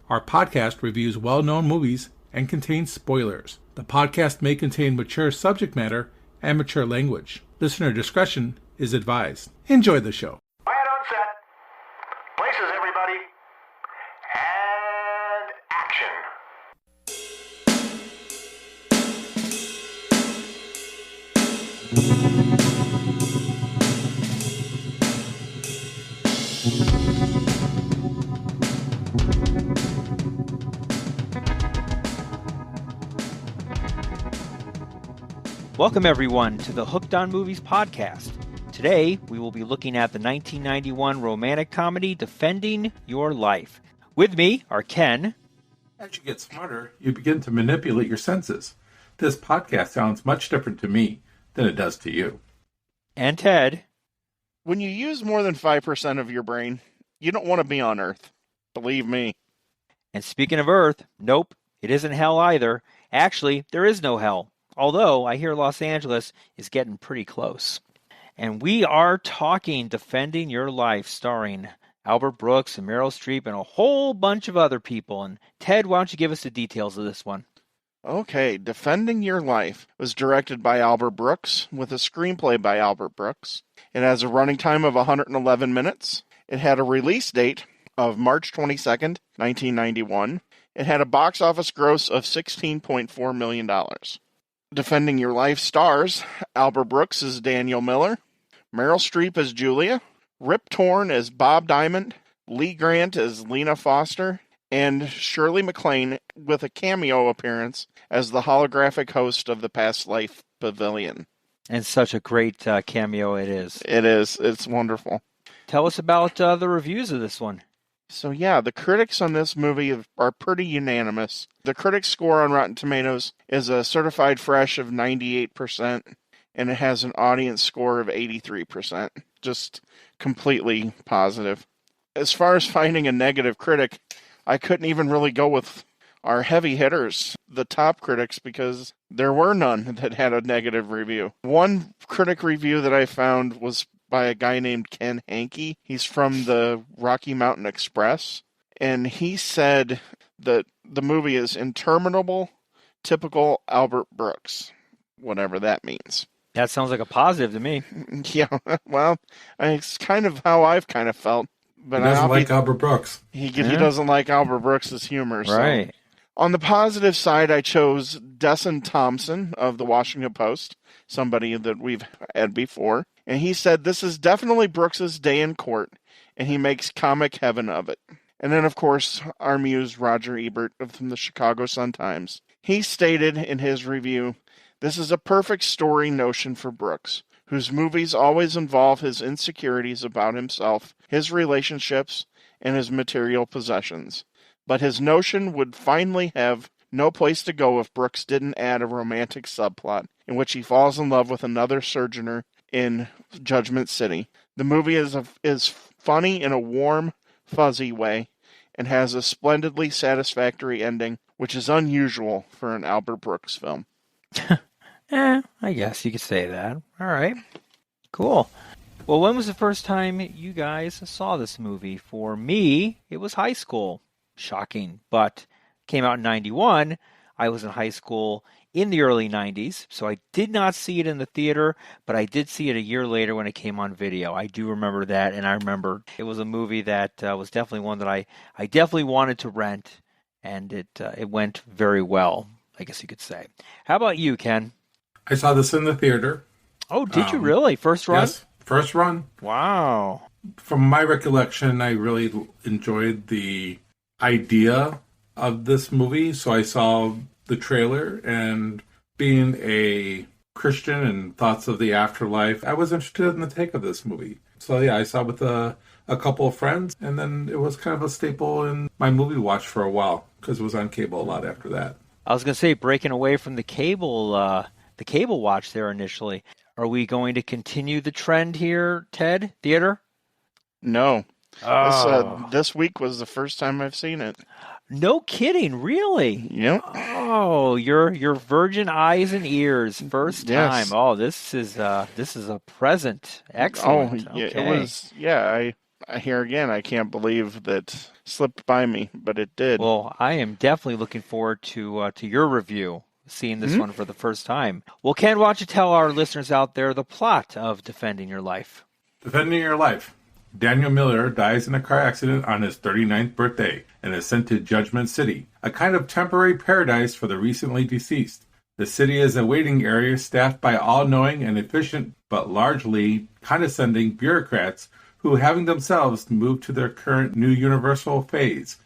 Our podcast reviews well-known movies and contains spoilers. The podcast may contain mature subject matter and mature language. Listener discretion is advised. Enjoy the show. Quiet on set. Places, everybody. And action. Welcome, everyone, to the Hooked on Movies podcast. Today, we will be looking at the 1991 romantic comedy Defending Your Life. With me are Ken. As you get smarter, you begin to manipulate your senses. This podcast sounds much different to me than it does to you. And Ted. When you use more than 5% of your brain, you don't want to be on Earth. Believe me. And speaking of Earth, nope, it isn't hell either. Actually, there is no hell. Although I hear Los Angeles is getting pretty close. And we are talking Defending Your Life, starring Albert Brooks and Meryl Streep and a whole bunch of other people. And Ted, why don't you give us the details of this one? Okay, Defending Your Life was directed by Albert Brooks with a screenplay by Albert Brooks. It has a running time of 111 minutes. It had a release date of March 22nd, 1991. It had a box office gross of $16.4 million. Defending Your Life stars Albert Brooks as Daniel Miller, Meryl Streep as Julia, Rip Torn as Bob Diamond, Lee Grant as Lena Foster, and Shirley MacLaine with a cameo appearance as the holographic host of the Past Life Pavilion. And such a great cameo it is. It is. It's wonderful. Tell us about the reviews of this one. So yeah, the critics on this movie are pretty unanimous. The critics' score on Rotten Tomatoes is a certified fresh of 98%, and it has an audience score of 83%. Just completely positive. As far as finding a negative critic, I couldn't even really go with our heavy hitters, the top critics, because there were none that had a negative review. One critic review that I found was by a guy named Ken Hankey. He's from the Rocky Mountain Express, and he said that the movie is interminable, typical Albert Brooks, whatever that means. That sounds like a positive to me. Yeah, well, it's kind of how I've kind of felt. But He doesn't like Albert Brooks. He doesn't like Albert Brooks' humor. Right. So. On the positive side, I chose Desson Thompson of the Washington Post, somebody that we've had before. And he said, this is definitely Brooks' day in court, and he makes comic heaven of it. And then, of course, our muse, Roger Ebert from the Chicago Sun-Times. He stated in his review, this is a perfect story notion for Brooks, whose movies always involve his insecurities about himself, his relationships, and his material possessions. But his notion would finally have no place to go if Brooks didn't add a romantic subplot in which he falls in love with another sojourner in Judgment City. The movie is funny in a warm, fuzzy way and has a splendidly satisfactory ending, which is unusual for an Albert Brooks film. I guess you could say that. All right. Cool. Well, when was the first time you guys saw this movie? For me, it was high school. Shocking. But came out in 91. I was in high school in the early 90s, so I did not see it in the theater, but I did see it a year later when it came on video. I do remember that, and I remember it was a movie that was definitely one that I definitely wanted to rent, and it went very well, I guess you could say. How about you, Ken? I saw this in the theater. Oh, did you really? First run? Yes, first run. Wow. From my recollection, I really enjoyed the idea of this movie, so I saw the trailer, and being a Christian and thoughts of the afterlife, I was interested in the take of this movie. So yeah, I saw it with a couple of friends, and then it was kind of a staple in my movie watch for a while, because it was on cable a lot after that. I was going to say, breaking away from the cable watch there initially, are we going to continue the trend here, Ted? Theater? No. Oh. This week was the first time I've seen it. No kidding, really? Yep. Oh, your virgin eyes and ears, first time. Yes. Oh, this is a present. Excellent. Oh, yeah, okay. it was. Yeah, Here again, I can't believe that slipped by me, but it did. Well, I am definitely looking forward to your review, seeing this one for the first time. Well, Ken, why don't you tell our listeners out there the plot of Defending Your Life? Defending Your Life. Daniel Miller dies in a car accident on his 39th birthday and is sent to Judgment City, a kind of temporary paradise for the recently deceased. The city is a waiting area staffed by all-knowing and efficient but largely condescending bureaucrats who, having themselves moved to their current new universal phase,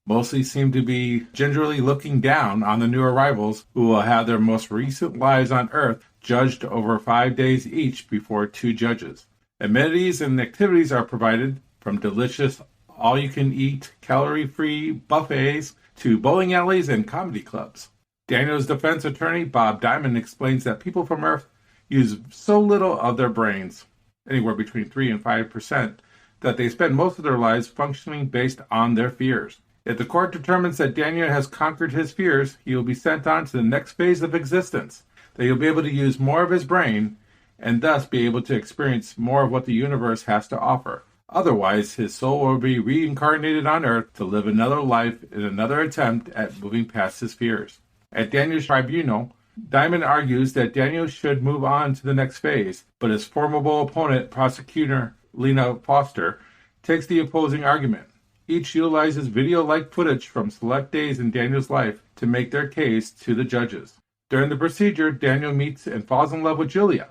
mostly seem to be gingerly looking down on the new arrivals who will have their most recent lives on Earth judged over 5 days each before 2 judges. Amenities and activities are provided, from delicious all-you-can-eat, calorie-free buffets to bowling alleys and comedy clubs. Daniel's defense attorney, Bob Diamond, explains that people from Earth use so little of their brains, anywhere between 3 and 5%, that they spend most of their lives functioning based on their fears. If the court determines that Daniel has conquered his fears, he will be sent on to the next phase of existence, that he'll be able to use more of his brain and thus be able to experience more of what the universe has to offer. Otherwise, his soul will be reincarnated on Earth to live another life in another attempt at moving past his fears. At Daniel's tribunal, Diamond argues that Daniel should move on to the next phase, but his formidable opponent, prosecutor Lena Foster, takes the opposing argument. Each utilizes video-like footage from select days in Daniel's life to make their case to the judges. During the procedure, Daniel meets and falls in love with Julia,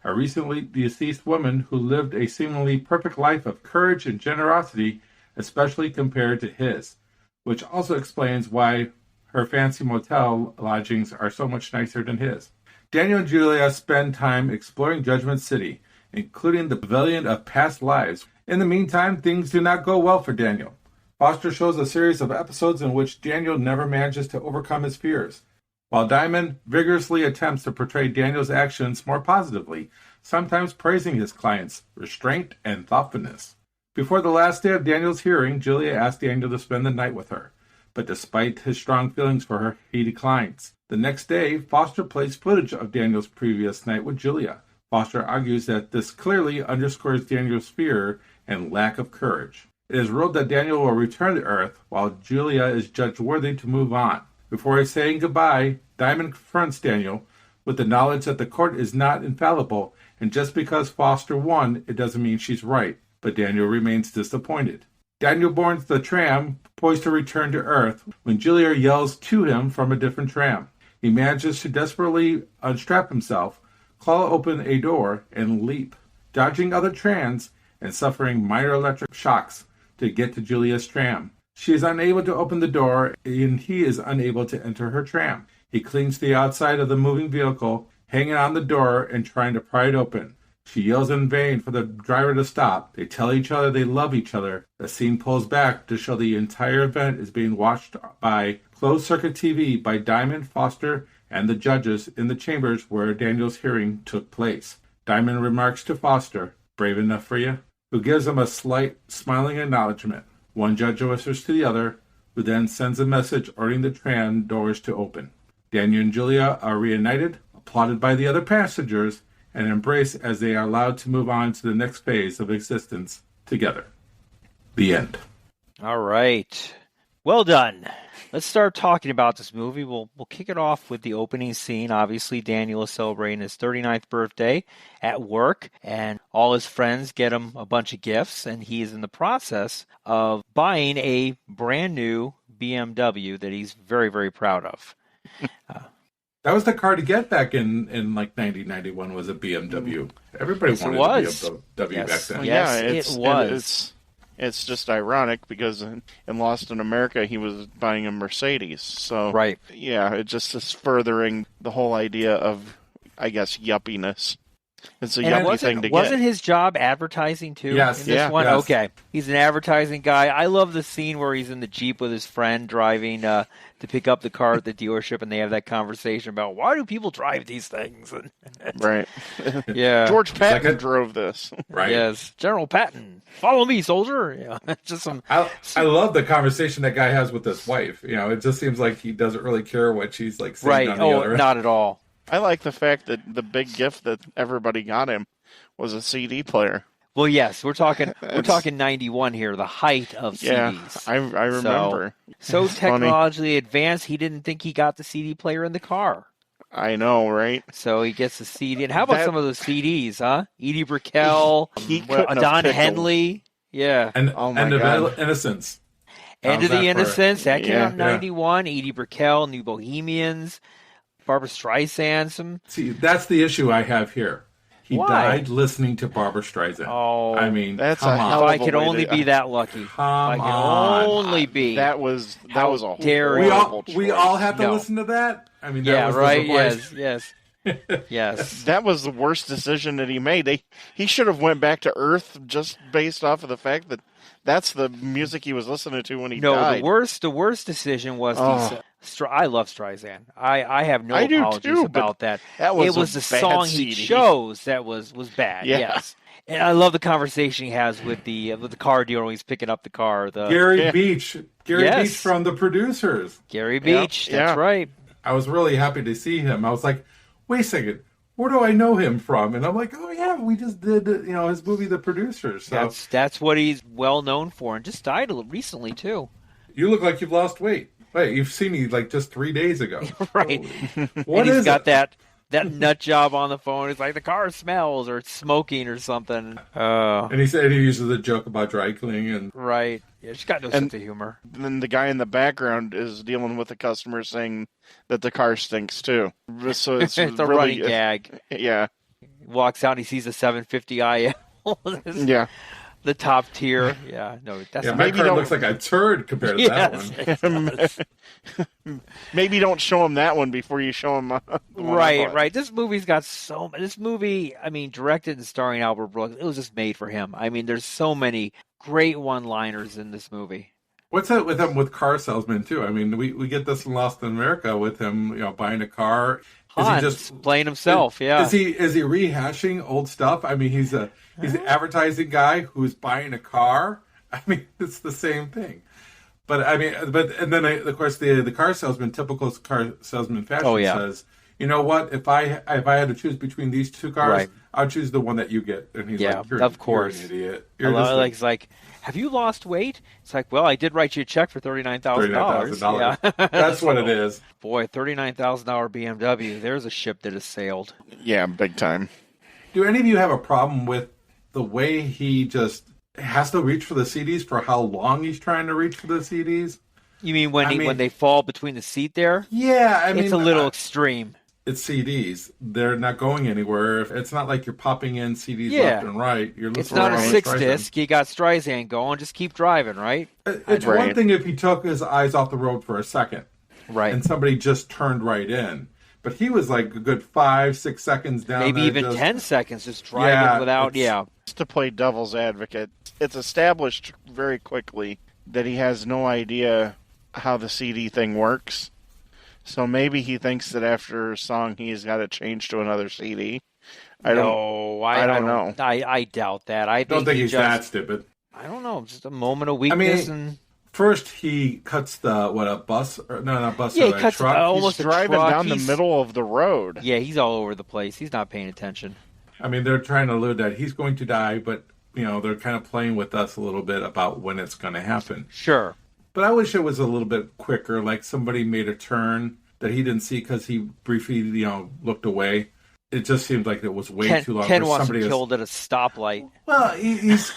a recently deceased woman who lived a seemingly perfect life of courage and generosity, especially compared to his, which also explains why her fancy motel lodgings are so much nicer than his. Daniel and Julia spend time exploring Judgment City, including the pavilion of past lives. In the meantime, things do not go well for Daniel. Foster shows a series of episodes in which Daniel never manages to overcome his fears, while Diamond vigorously attempts to portray Daniel's actions more positively, sometimes praising his client's restraint and thoughtfulness. Before the last day of Daniel's hearing, Julia asks Daniel to spend the night with her, but despite his strong feelings for her, he declines. The next day, Foster plays footage of Daniel's previous night with Julia. Foster argues that this clearly underscores Daniel's fear and lack of courage. It is ruled that Daniel will return to Earth, while Julia is judged worthy to move on. Before saying goodbye, Diamond confronts Daniel with the knowledge that the court is not infallible, and just because Foster won, it doesn't mean she's right. But Daniel remains disappointed. Daniel boards the tram, poised to return to Earth, when Julia yells to him from a different tram. He manages to desperately unstrap himself, claw open a door, and leap, dodging other trams and suffering minor electric shocks to get to Julia's tram. She is unable to open the door, and he is unable to enter her tram. He clings to the outside of the moving vehicle, hanging on the door and trying to pry it open. She yells in vain for the driver to stop. They tell each other they love each other. The scene pulls back to show the entire event is being watched by closed-circuit TV by Diamond, Foster, and the judges in the chambers where Daniel's hearing took place. Diamond remarks to Foster, "Brave enough for you?" who gives him a slight, smiling acknowledgement. One judge whispers to the other, who then sends a message ordering the tram doors to open. Daniel and Julia are reunited, applauded by the other passengers, and embrace as they are allowed to move on to the next phase of existence together. The end. All right. Well done. Let's start talking about this movie. We'll kick it off with the opening scene. Obviously, Daniel is celebrating his 39th birthday at work, and all his friends get him a bunch of gifts, and he is in the process of buying a brand new BMW that he's very, very proud of. That was the car to get back in like 1991 was a BMW. Everybody wanted a BMW back then. Yes, it was. It's just ironic because in Lost in America, he was buying a Mercedes. So, right. Yeah, it just is furthering the whole idea of, I guess, yuppiness. It's a yuppie thing to get. Wasn't his job advertising, too? Yes. In this one? Yes. Okay. He's an advertising guy. I love the scene where he's in the Jeep with his friend driving to pick up the car at the dealership, and they have that conversation about, why do people drive these things? Right. Yeah. George Patton drove this. Right. Yes. General Patton. Follow me, soldier. Yeah. Just some. I love the conversation that guy has with his wife. You know, it just seems like he doesn't really care what she's like saying on the other end. Not at all. I like the fact that the big gift that everybody got him was a CD player. Well, yes, we're talking 91 here, the height of Yeah, CDs. I remember. So It's funny. technologically advanced, he didn't think he got the CD player in the car. I know, right? So he gets the CD. And how about That- some of those CDs, huh? Edie Brickell, He couldn't have Don picked Henley. Yeah. And Oh, my End of God. Innocence. End How's of the that for- Innocence. That came Yeah. out in 91. Edie Brickell, New Bohemians, Barbara Streisand. Some. See, that's the issue I have here. He Why? died listening to Barbara Streisand. Oh. I mean, That's come a on. hell If of I a could way only to- be that lucky. Come If I could on. only be. That was How a dare we horrible all we choice. all have to No. listen to that. I mean, that Yeah, was right. The voice. Yes. That was the worst decision that he made. He should have went back to Earth just based off of the fact that that's the music he was listening to when he No, died. the worst decision was Oh. I love Streisand. I have no I do apologies too, but about that. that was It was a the bad song CD. he chose that was bad. Yeah. Yes. And I love the conversation he has with the car dealer when he's picking up the car. Gary Yeah. Beach Yes. Beach from the producers. Gary Beach. Yeah. That's right. I was really happy to see him. I was like, wait a second, where do I know him from? And I'm like, oh yeah, we just did his movie The Producers. So That's what he's well known for, and just died recently too. you look like you've lost weight. Wait, you've seen me like just 3 days ago. Right. What And he's is got it? that nut job on the phone. It's like the car smells or it's smoking or something. And he said he uses a joke about dry cleaning and Right. Yeah, she's got no sense of humor. Then the guy in the background is dealing with the customer saying that the car stinks too. So it's, It's a really, running gag. Yeah, He walks out and he sees a 750 IL. yeah. The top tier. Yeah, no, that's yeah, not my Maybe car don't- looks like a turd compared to Yes, that one. it does. Maybe don't show him that one before you show him. The one I Right, bought. right. This movie's got this movie, I mean, directed and starring Albert Brooks, it was just made for him. I mean, there's so many great one-liners in this movie. What's that with him with car salesmen too? I mean, we get this in Lost in America with him, buying a car. Hans playing himself, yeah. Is he rehashing old stuff? I mean, he's an advertising guy who's buying a car. I mean, it's the same thing. But I mean, and then of course the car salesman, typical car salesman fashion, says, you know what? If I had to choose between these two cars, Right. I'd choose the one that you get. And he's Yeah, like, you're, of course. you're an idiot. I You're love just it, like, it's like, have you lost weight? It's like, well, I did write you a check for $39,000. $39,000. Yeah. That's what it is. Boy, $39,000 BMW. There's a ship that has sailed. Yeah, big time. Do any of you have a problem with the way he just has to reach for the CDs for how long he's trying to reach for the CDs? You mean when they fall between the seat there? Yeah, I mean, It's a little extreme. it's CDs. They're not going anywhere. It's not like you're popping in CDs Yeah. left and right. You're It's listening not to a Streisand. 6-disc. You got Streisand going. Just keep driving, right? It's Right. one thing if he took his eyes off the road for a second Right. and somebody just turned right in. But he was like a good 5-6 seconds down Maybe there even just- 10 seconds just driving Yeah, without, it's- yeah. Just to play devil's advocate, it's established very quickly that he has no idea how the CD thing works. So maybe he thinks that after a song he's got to change to another CD. I don't know. I doubt that. I Don't think he he's just, that stupid. I don't know. Just a moment of weakness and First, he cuts a bus? Or, no, not bus. Yeah, he a cuts truck. almost He's a driving truck. down the He's- middle of the road. Yeah, he's all over the place. He's not paying attention. I mean, they're trying to allude that he's going to die, but they're kind of playing with us a little bit about when it's going to happen. Sure. But I wish it was a little bit quicker, like somebody made a turn that he didn't see because he briefly, looked away. It just seemed like it was way too long. Ken for wants somebody him to- killed at a stoplight. Well, he's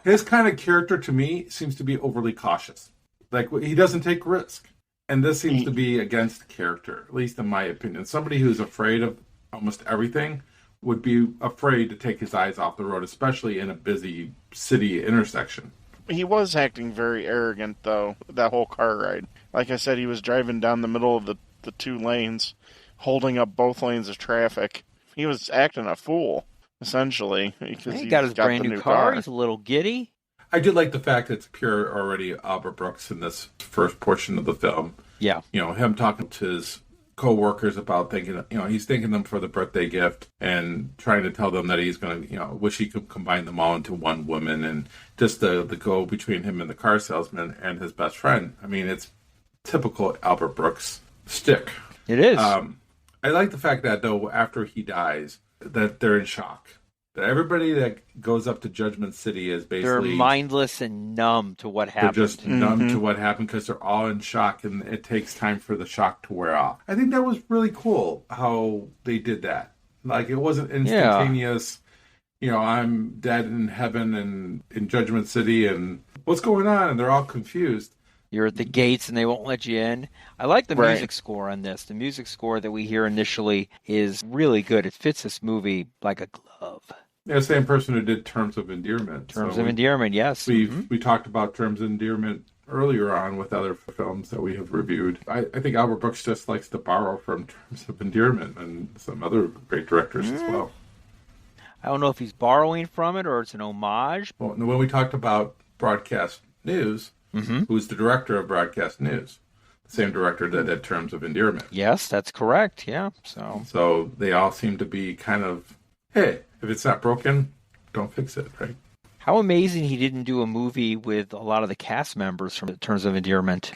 his kind of character to me seems to be overly cautious. Like he doesn't take risk, and this seems to be against character, at least in my opinion. Somebody who's afraid of almost everything would be afraid to take his eyes off the road, especially in a busy city intersection. He was acting very arrogant, though, that whole car ride. Like I said, he was driving down the middle of the two lanes, holding up both lanes of traffic. He was acting a fool, essentially. Because He got his brand the new car. He's a little giddy. I do like the fact that it's pure already Albert Brooks in this first portion of the film. Yeah. Him talking to his co-workers about thinking, he's thanking them for the birthday gift and trying to tell them that he's going to, wish he could combine them all into one woman, and just the go between him and the car salesman and his best friend. I mean, it's typical Albert Brooks stick. It is. I like the fact that, though, after he dies, that they're in shock. Everybody that goes up to Judgment City is They're basically mindless and numb to what they're happened. just numb to what happened because they're all in shock, and it takes time for the shock to wear off. I think that was really cool how they did that. Like, it wasn't instantaneous. You know, I'm dead in heaven and in Judgment City, and what's going on? And they're all confused. You're at the gates and they won't let you in. I like the Right. music score on this. The music score that we hear initially is really good. It fits this movie like a glove. Yeah, same person who did Terms of Endearment. Terms of Endearment, yes. We talked about Terms of Endearment earlier on with other films that we have reviewed. I think Albert Brooks just likes to borrow from Terms of Endearment and some other great directors as well. I don't know if he's borrowing from it or it's an homage. Well, when we talked about Broadcast News, who's the director of Broadcast News? The same director that did Terms of Endearment. Yes, that's correct. Yeah. So they all seem to be kind of, hey, if it's not broken, don't fix it, right? How amazing he didn't do a movie with a lot of the cast members from Terms of Endearment.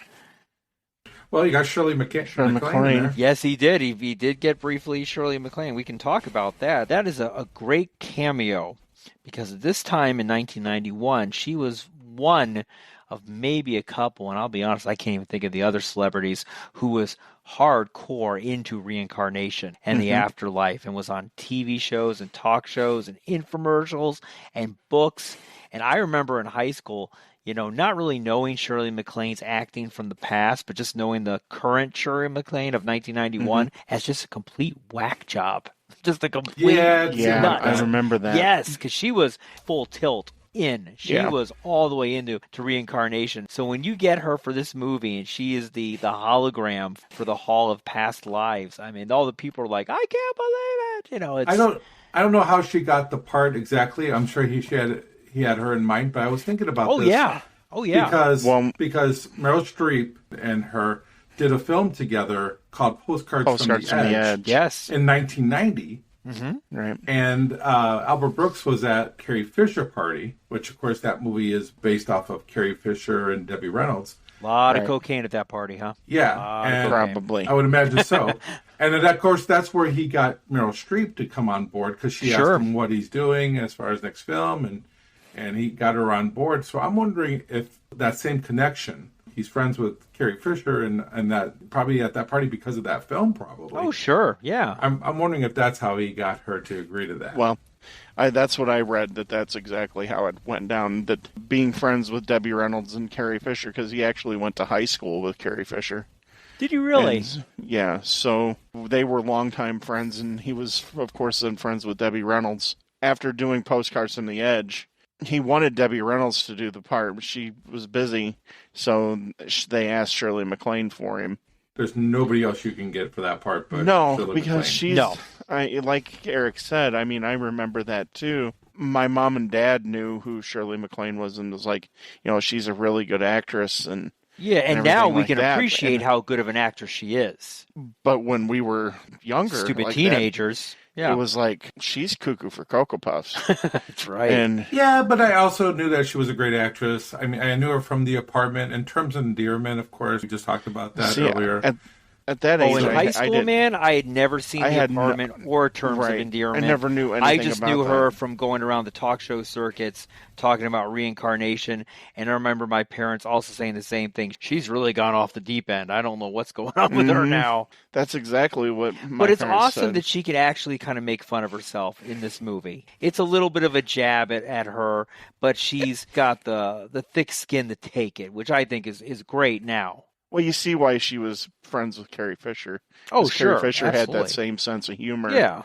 Well, you got Shirley MacLaine in there. Yes, he did. He did get briefly Shirley MacLaine. We can talk about that. That is a great cameo because at this time in 1991, she was one of maybe a couple, and I'll be honest, I can't even think of the other celebrities who was hardcore into reincarnation and the afterlife and was on TV shows and talk shows and infomercials and books. And I remember in high school, you know, not really knowing Shirley MacLaine's acting from the past, but just knowing the current Shirley MacLaine of 1991 as just a complete whack job. Just a complete nuts. I remember that. Yes, because she was full tilt in. She was all the way into reincarnation. So when you get her for this movie and she is the hologram for the Hall of Past Lives, I mean, all the people are like, I can't believe it. You know, it's... I don't know how she got the part exactly. I'm sure he had her in mind, but I was thinking about this. Oh yeah. Because Meryl Streep and her did a film together called Postcards from the Edge. Yes. In 1990. Right. And Albert Brooks was at Carrie Fisher party, which of course that movie is based off of Carrie Fisher and Debbie Reynolds. A lot of cocaine at that party, huh? Yeah, and probably. I would imagine so. And then, of course, that's where he got Meryl Streep to come on board because she asked him what he's doing as far as next film, and he got her on board. So I'm wondering if that same connection. He's friends with Carrie Fisher, and that probably at that party because of that film, probably. Oh, sure, yeah. I'm wondering if that's how he got her to agree to that. Well, that's what I read, that's exactly how it went down, that being friends with Debbie Reynolds and Carrie Fisher, because he actually went to high school with Carrie Fisher. Did you really? And, so they were longtime friends, and he was, of course, then friends with Debbie Reynolds. After doing Postcards from the Edge, he wanted Debbie Reynolds to do the part, but she was busy, so they asked Shirley MacLaine for him. There's nobody else you can get for that part, but no, Shirley because MacLaine. she's like Eric said. I mean, I remember that too. My mom and dad knew who Shirley MacLaine was, and was like, you know, she's a really good actress, and and now we can appreciate how good of an actress she is. But when we were younger, stupid like teenagers. It was like, she's cuckoo for Cocoa Puffs. That's right. And but I also knew that she was a great actress. I mean, I knew her from The Apartment. In Terms of Endearment, of course, we just talked about that earlier. At that age, in high school, I had never seen The Apartment or Terms of Endearment. I never knew anything about I just knew her from going around the talk show circuits, talking about reincarnation. And I remember my parents also saying the same thing. She's really gone off the deep end. I don't know what's going on with her now. That's exactly what my But it's parents awesome said. that she could actually kind of make fun of herself in this movie. It's a little bit of a jab at her, but she's got the thick skin to take it, which I think is great now. Well, you see why she was friends with Carrie Fisher. Oh, sure. Carrie Fisher absolutely. had that same sense of humor. Yeah.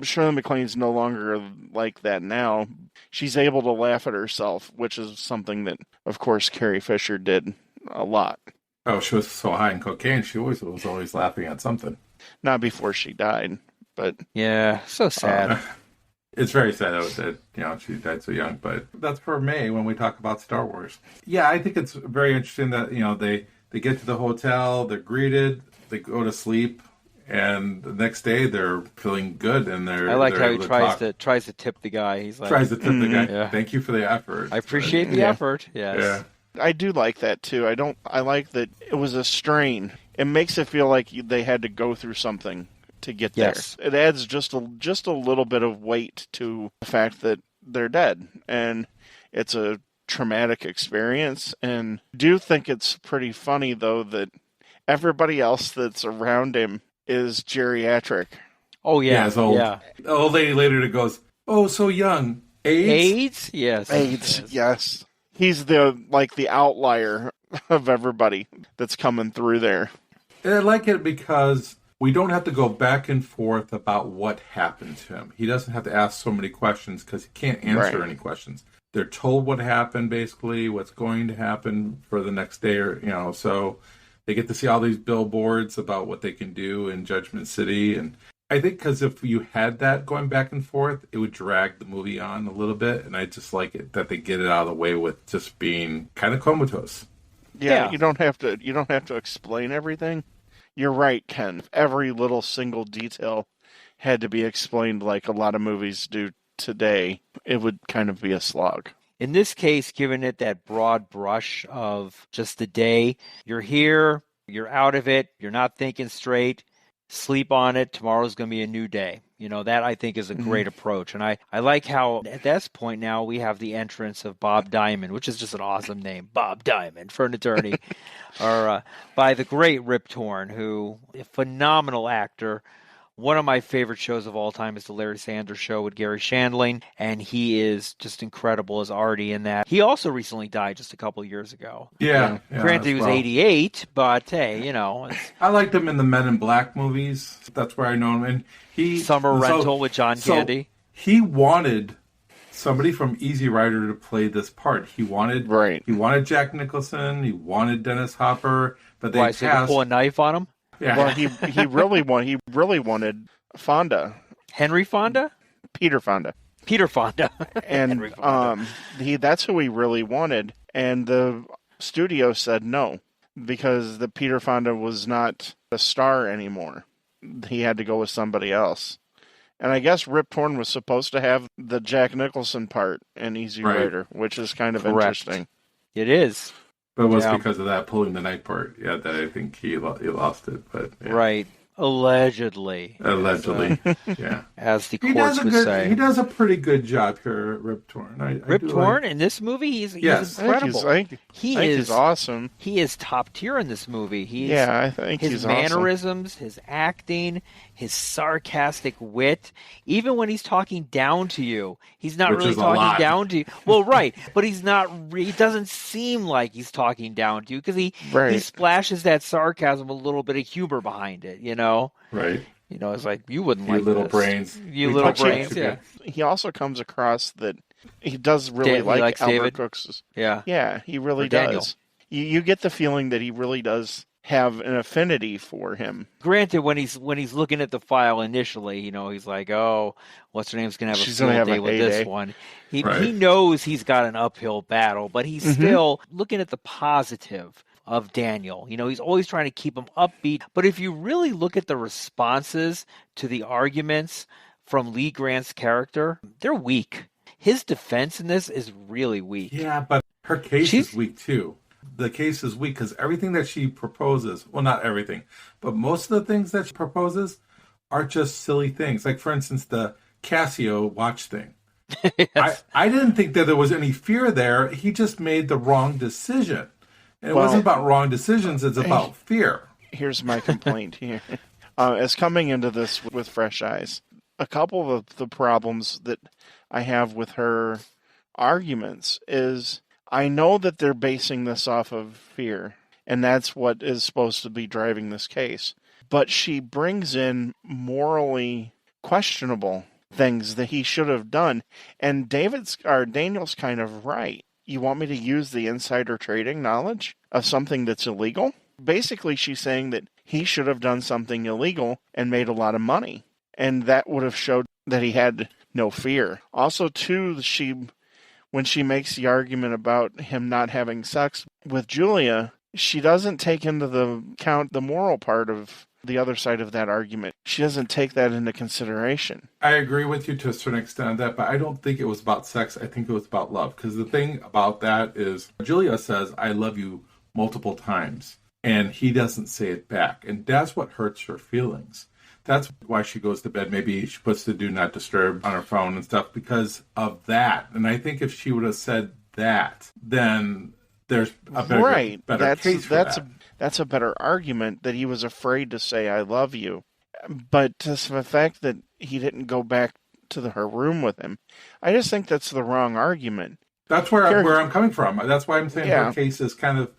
Shirley MacLaine's no longer like that now. She's able to laugh at herself, which is something that, of course, Carrie Fisher did a lot. Oh, she was so high in cocaine, she was always laughing at something. Not before she died, but... Yeah, so sad. It's very sad that she died so young, but that's for May when we talk about Star Wars. Yeah, I think it's very interesting that, they get to the hotel, they're greeted, they go to sleep, and the next day they're feeling good and they're. I like they're how he tries to tip the guy. He's like, tries to tip the guy. Thank you for the effort. I appreciate the effort. Yes. Yeah. I do like that too. I like that it was a strain. It makes it feel like they had to go through something to get Yes. there. It adds just a little bit of weight to the fact that they're dead, and it's a traumatic experience. And I do think it's pretty funny, though, that everybody else that's around him is geriatric. Oh, yeah. it's old. Yeah. The old lady later goes, "Oh, so young. AIDS?" AIDS? Yes. AIDS, yes. He's the outlier of everybody that's coming through there. And I like it because we don't have to go back and forth about what happened to him. He doesn't have to ask so many questions because he can't answer Right. any questions. They're told what happened, basically, what's going to happen for the next day, or so they get to see all these billboards about what they can do in Judgment City. And I think because if you had that going back and forth, it would drag the movie on a little bit. And I just like it that they get it out of the way with just being kind of comatose. Yeah, Yeah. you don't have to explain everything. You're right, Ken. If every little single detail had to be explained like a lot of movies do today, it would kind of be a slog. In this case, giving it that broad brush of just the day, you're here, you're out of it, you're not thinking straight, sleep on it, tomorrow's going to be a new day. That I think is a great approach. And I like how at this point now we have the entrance of Bob Diamond, which is just an awesome name, Bob Diamond, for an attorney, or by the great Rip Torn, who a phenomenal actor. One of my favorite shows of all time is the Larry Sanders Show with Gary Shandling, and he is just incredible as Artie in that. He also recently died just a couple of years ago. Yeah. Granted, he was 88. 88, but hey, it's I liked him in the Men in Black movies. That's where I know him. And Summer Rental with John Candy. He wanted somebody from Easy Rider to play this part. He wanted Jack Nicholson. He wanted Dennis Hopper, but they Why, so you could passed. pull a knife on him? Yeah. Well, he really wanted Fonda, Henry Fonda? Peter Fonda, Peter Fonda. and Henry Fonda. that's who he really wanted, and the studio said no because the Peter Fonda was not a star anymore. He had to go with somebody else. And I guess Rip Torn was supposed to have the Jack Nicholson part in Easy Right. Rider, which is kind of Correct. interesting. It is. But it was Yeah. because of that pulling the knife part. Yeah, that I think he lost it. But yeah. Right. Allegedly. Allegedly. Yeah. As the He courts does would say. He does a pretty good job here, Rip Torn. I Rip do Torn like- in this movie, he's Yes. incredible. I think He he's is awesome. He is top tier in this movie. I think his he's mannerisms, his acting, his sarcastic wit. Even when he's talking down to you, he's not Which really is a lot. talking down to you. Well, right, but he's not. He doesn't seem like he's talking down to you because he Right. splashes that sarcasm, a little bit of humor behind it. Right. It's like you wouldn't You like little this. brains. You We little talked about brains. it. Yeah, He also comes across that he does really He like likes Albert David? Brooks. yeah. Yeah, he really Or Daniel. does. You get the feeling that he really does have an affinity for him. Granted, when he's looking at the file initially, he's like, "Oh, what's her name's gonna have She's a gonna field have a day with this heyday." one." He Right. knows he's got an uphill battle, but he's still looking at the positive of Daniel. He's always trying to keep him upbeat. But if you really look at the responses to the arguments from Lee Grant's character, they're weak. His defense in this is really weak. Yeah, but her case She's- is weak too. The case is weak because everything that she proposes, well, not everything, but most of the things that she proposes are just silly things. Like, for instance, the Casio watch thing. Yes. I didn't think that there was any fear there. He just made the wrong decision. And it Well- wasn't about wrong decisions, it's about fear. Here's my complaint here. As coming into this with fresh eyes, a couple of the problems that I have with her arguments is I know that they're basing this off of fear, and that's what is supposed to be driving this case. But she brings in morally questionable things that he should have done. And Daniel's kind of right. You want me to use the insider trading knowledge of something that's illegal? Basically, she's saying that he should have done something illegal and made a lot of money. And that would have showed that he had no fear. Also, too, when she makes the argument about him not having sex with Julia, she doesn't take into the count the moral part of the other side of that argument. She doesn't take that into consideration. I agree with you to a certain extent on that, but I don't think it was about sex. I think it was about love. Because the thing about that is Julia says, I love you multiple times. And he doesn't say it back. And that's what hurts her feelings. That's why she goes to bed. Maybe she puts the do not disturb on her phone and stuff because of that. And I think if she would have said that, then there's a better case for that. That's a better argument that he was afraid to say I love you. But just the fact that he didn't go back to her room with him, I just think that's the wrong argument. That's where I'm coming from. That's why I'm saying her case is kind of,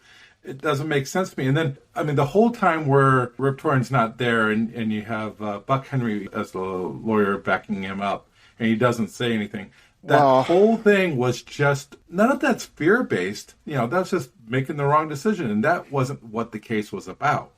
it doesn't make sense to me. And then, I mean, the whole time where Rip Torn's not there and you have Buck Henry as the lawyer backing him up and he doesn't say anything, that whole thing was just, none of that's fear-based. That's just making the wrong decision. And that wasn't what the case was about.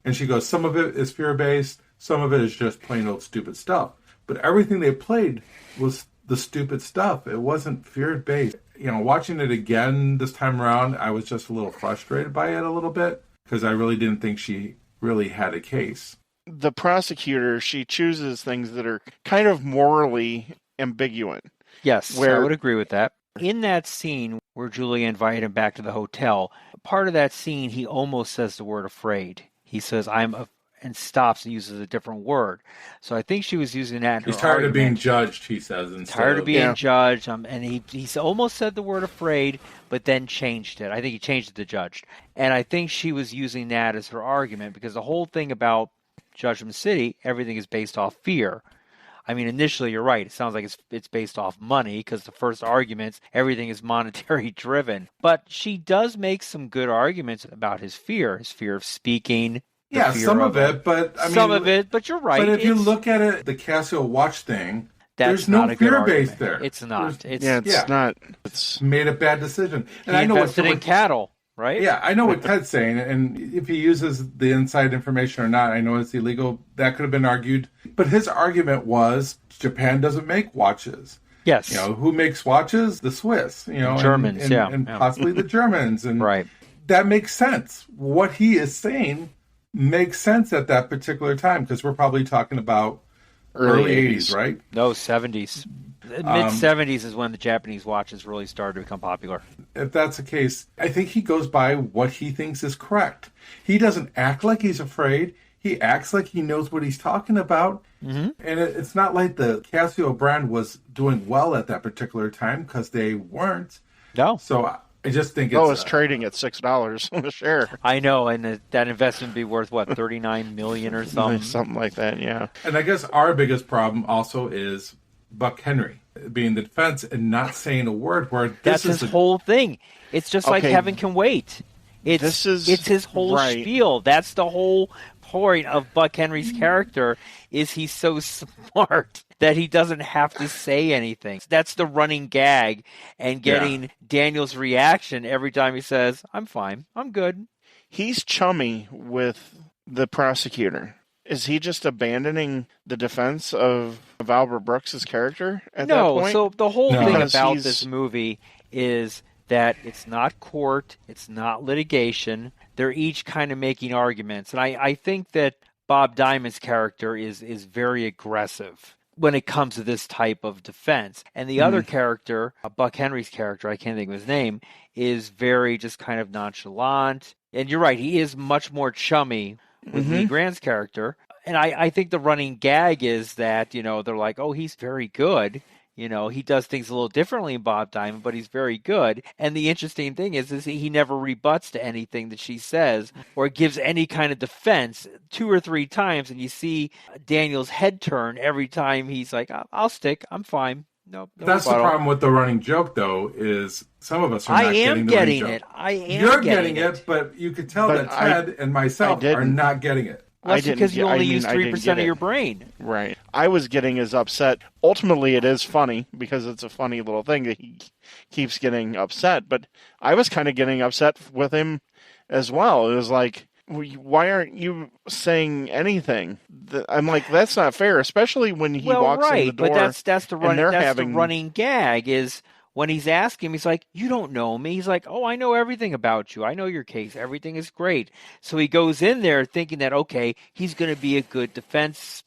And she goes, some of it is fear-based, some of it is just plain old stupid stuff. But everything they played was the stupid stuff. It wasn't fear-based. Watching it again this time around, I was just a little frustrated by it a little bit because I really didn't think she really had a case. The prosecutor, she chooses things that are kind of morally ambiguous. Yes, I would agree with that. In that scene where Julia invited him back to the hotel, part of that scene, he almost says the word afraid. He says, and stops and uses a different word. So I think she was using that in her He's tired argument. of being judged, he says. Tired of being judged. And he almost said the word afraid, but then changed it. I think he changed it to judged. And I think she was using that as her argument because the whole thing about Judgment City, everything is based off fear. I mean, initially, you're right. It sounds like it's based off money because the first arguments, everything is monetary driven. But she does make some good arguments about his fear of speaking. Yeah, some of it, but I mean, some of it, but you're right. But if you look at it, the Casio watch thing, there's no fear base there. It's not. It's not. It's made a bad decision. And I know invested in cattle, right? Yeah, I know what Ted's saying, and if he uses the inside information or not, I know it's illegal. That could have been argued, but his argument was Japan doesn't make watches. Yes. Who makes watches? The Swiss. Germans. And possibly the Germans. And right. That makes sense. What he is saying makes sense at that particular time because we're probably talking about early 80s, right? No, 70s. Mid-70s is when the Japanese watches really started to become popular. If that's the case, I think he goes by what he thinks is correct. He doesn't act like he's afraid. He acts like he knows what he's talking about. Mm-hmm. And it's not like the Casio brand was doing well at that particular time because they weren't. No. So I just think it's trading at $6 on the share. I know, and that investment would be worth, what, $39 million or something? Something like that, yeah. And I guess our biggest problem also is Buck Henry being the defense and not saying a word where that's his whole thing. It's just like Heaven Can Wait. It's his whole spiel. That's the whole point of Buck Henry's character is he's so smart that he doesn't have to say anything. That's the running gag and getting Daniel's reaction every time he says, I'm fine, I'm good. He's chummy with the prosecutor. Is he just abandoning the defense of Albert Brooks' character at that point? So the whole thing about this movie is that it's not court, it's not litigation. They're each kind of making arguments. And I think that Bob Diamond's character is very aggressive when it comes to this type of defense. And the other character, Buck Henry's character, I can't think of his name, is very just kind of nonchalant. And you're right, he is much more chummy with Lee Grant's character. And I think the running gag is that, they're like, oh, he's very good. He does things a little differently in Bob Diamond, but he's very good. And the interesting thing is he never rebuts to anything that she says or gives any kind of defense 2 or 3 times. And you see Daniel's head turn every time he's like, I'm fine. Nope. No That's rebuttal. the problem with the running joke, though, is some of us are not getting the running joke. You're getting it, but you could tell that Ted and myself are not getting it. Well, that's because you only use 3% of your brain. Right. I was getting as upset. Ultimately, it is funny because it's a funny little thing that he keeps getting upset. But I was kind of getting upset with him as well. It was like, why aren't you saying anything? I'm like, that's not fair, especially when he walks in the door. But that's the running gag is when he's asking him, he's like, you don't know me. He's like, oh, I know everything about you. I know your case. Everything is great. So he goes in there thinking that, okay, he's going to be a good defense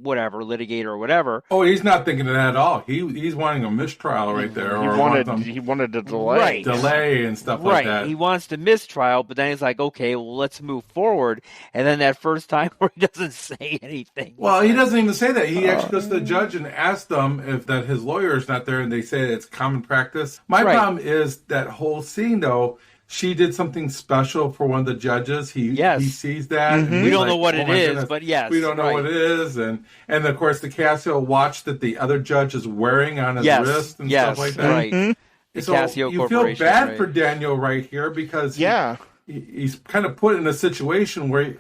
whatever, litigate or whatever. Oh, he's not thinking of that at all. He's wanting a mistrial right there. He or wanted to delay. Right. delay and stuff like Right. that. He wants to mistrial, but then he's like, okay, well, let's move forward. And then that first time where he doesn't say anything. Well, he doesn't even say that. He actually goes to the judge and asks them if that his lawyer is not there, and they say that it's common practice. My Right. problem is that whole scene, though. She did something special for one of the judges. He sees that. And We he's don't know like, what "Oh it my is, goodness, but yes. we don't know right. what it is." And of course, the Casio watch that the other judge is wearing on his wrist and stuff like that. Right. The So Casio you feel Corporation. bad right. for Daniel right here because Yeah. he's kind of put in a situation where,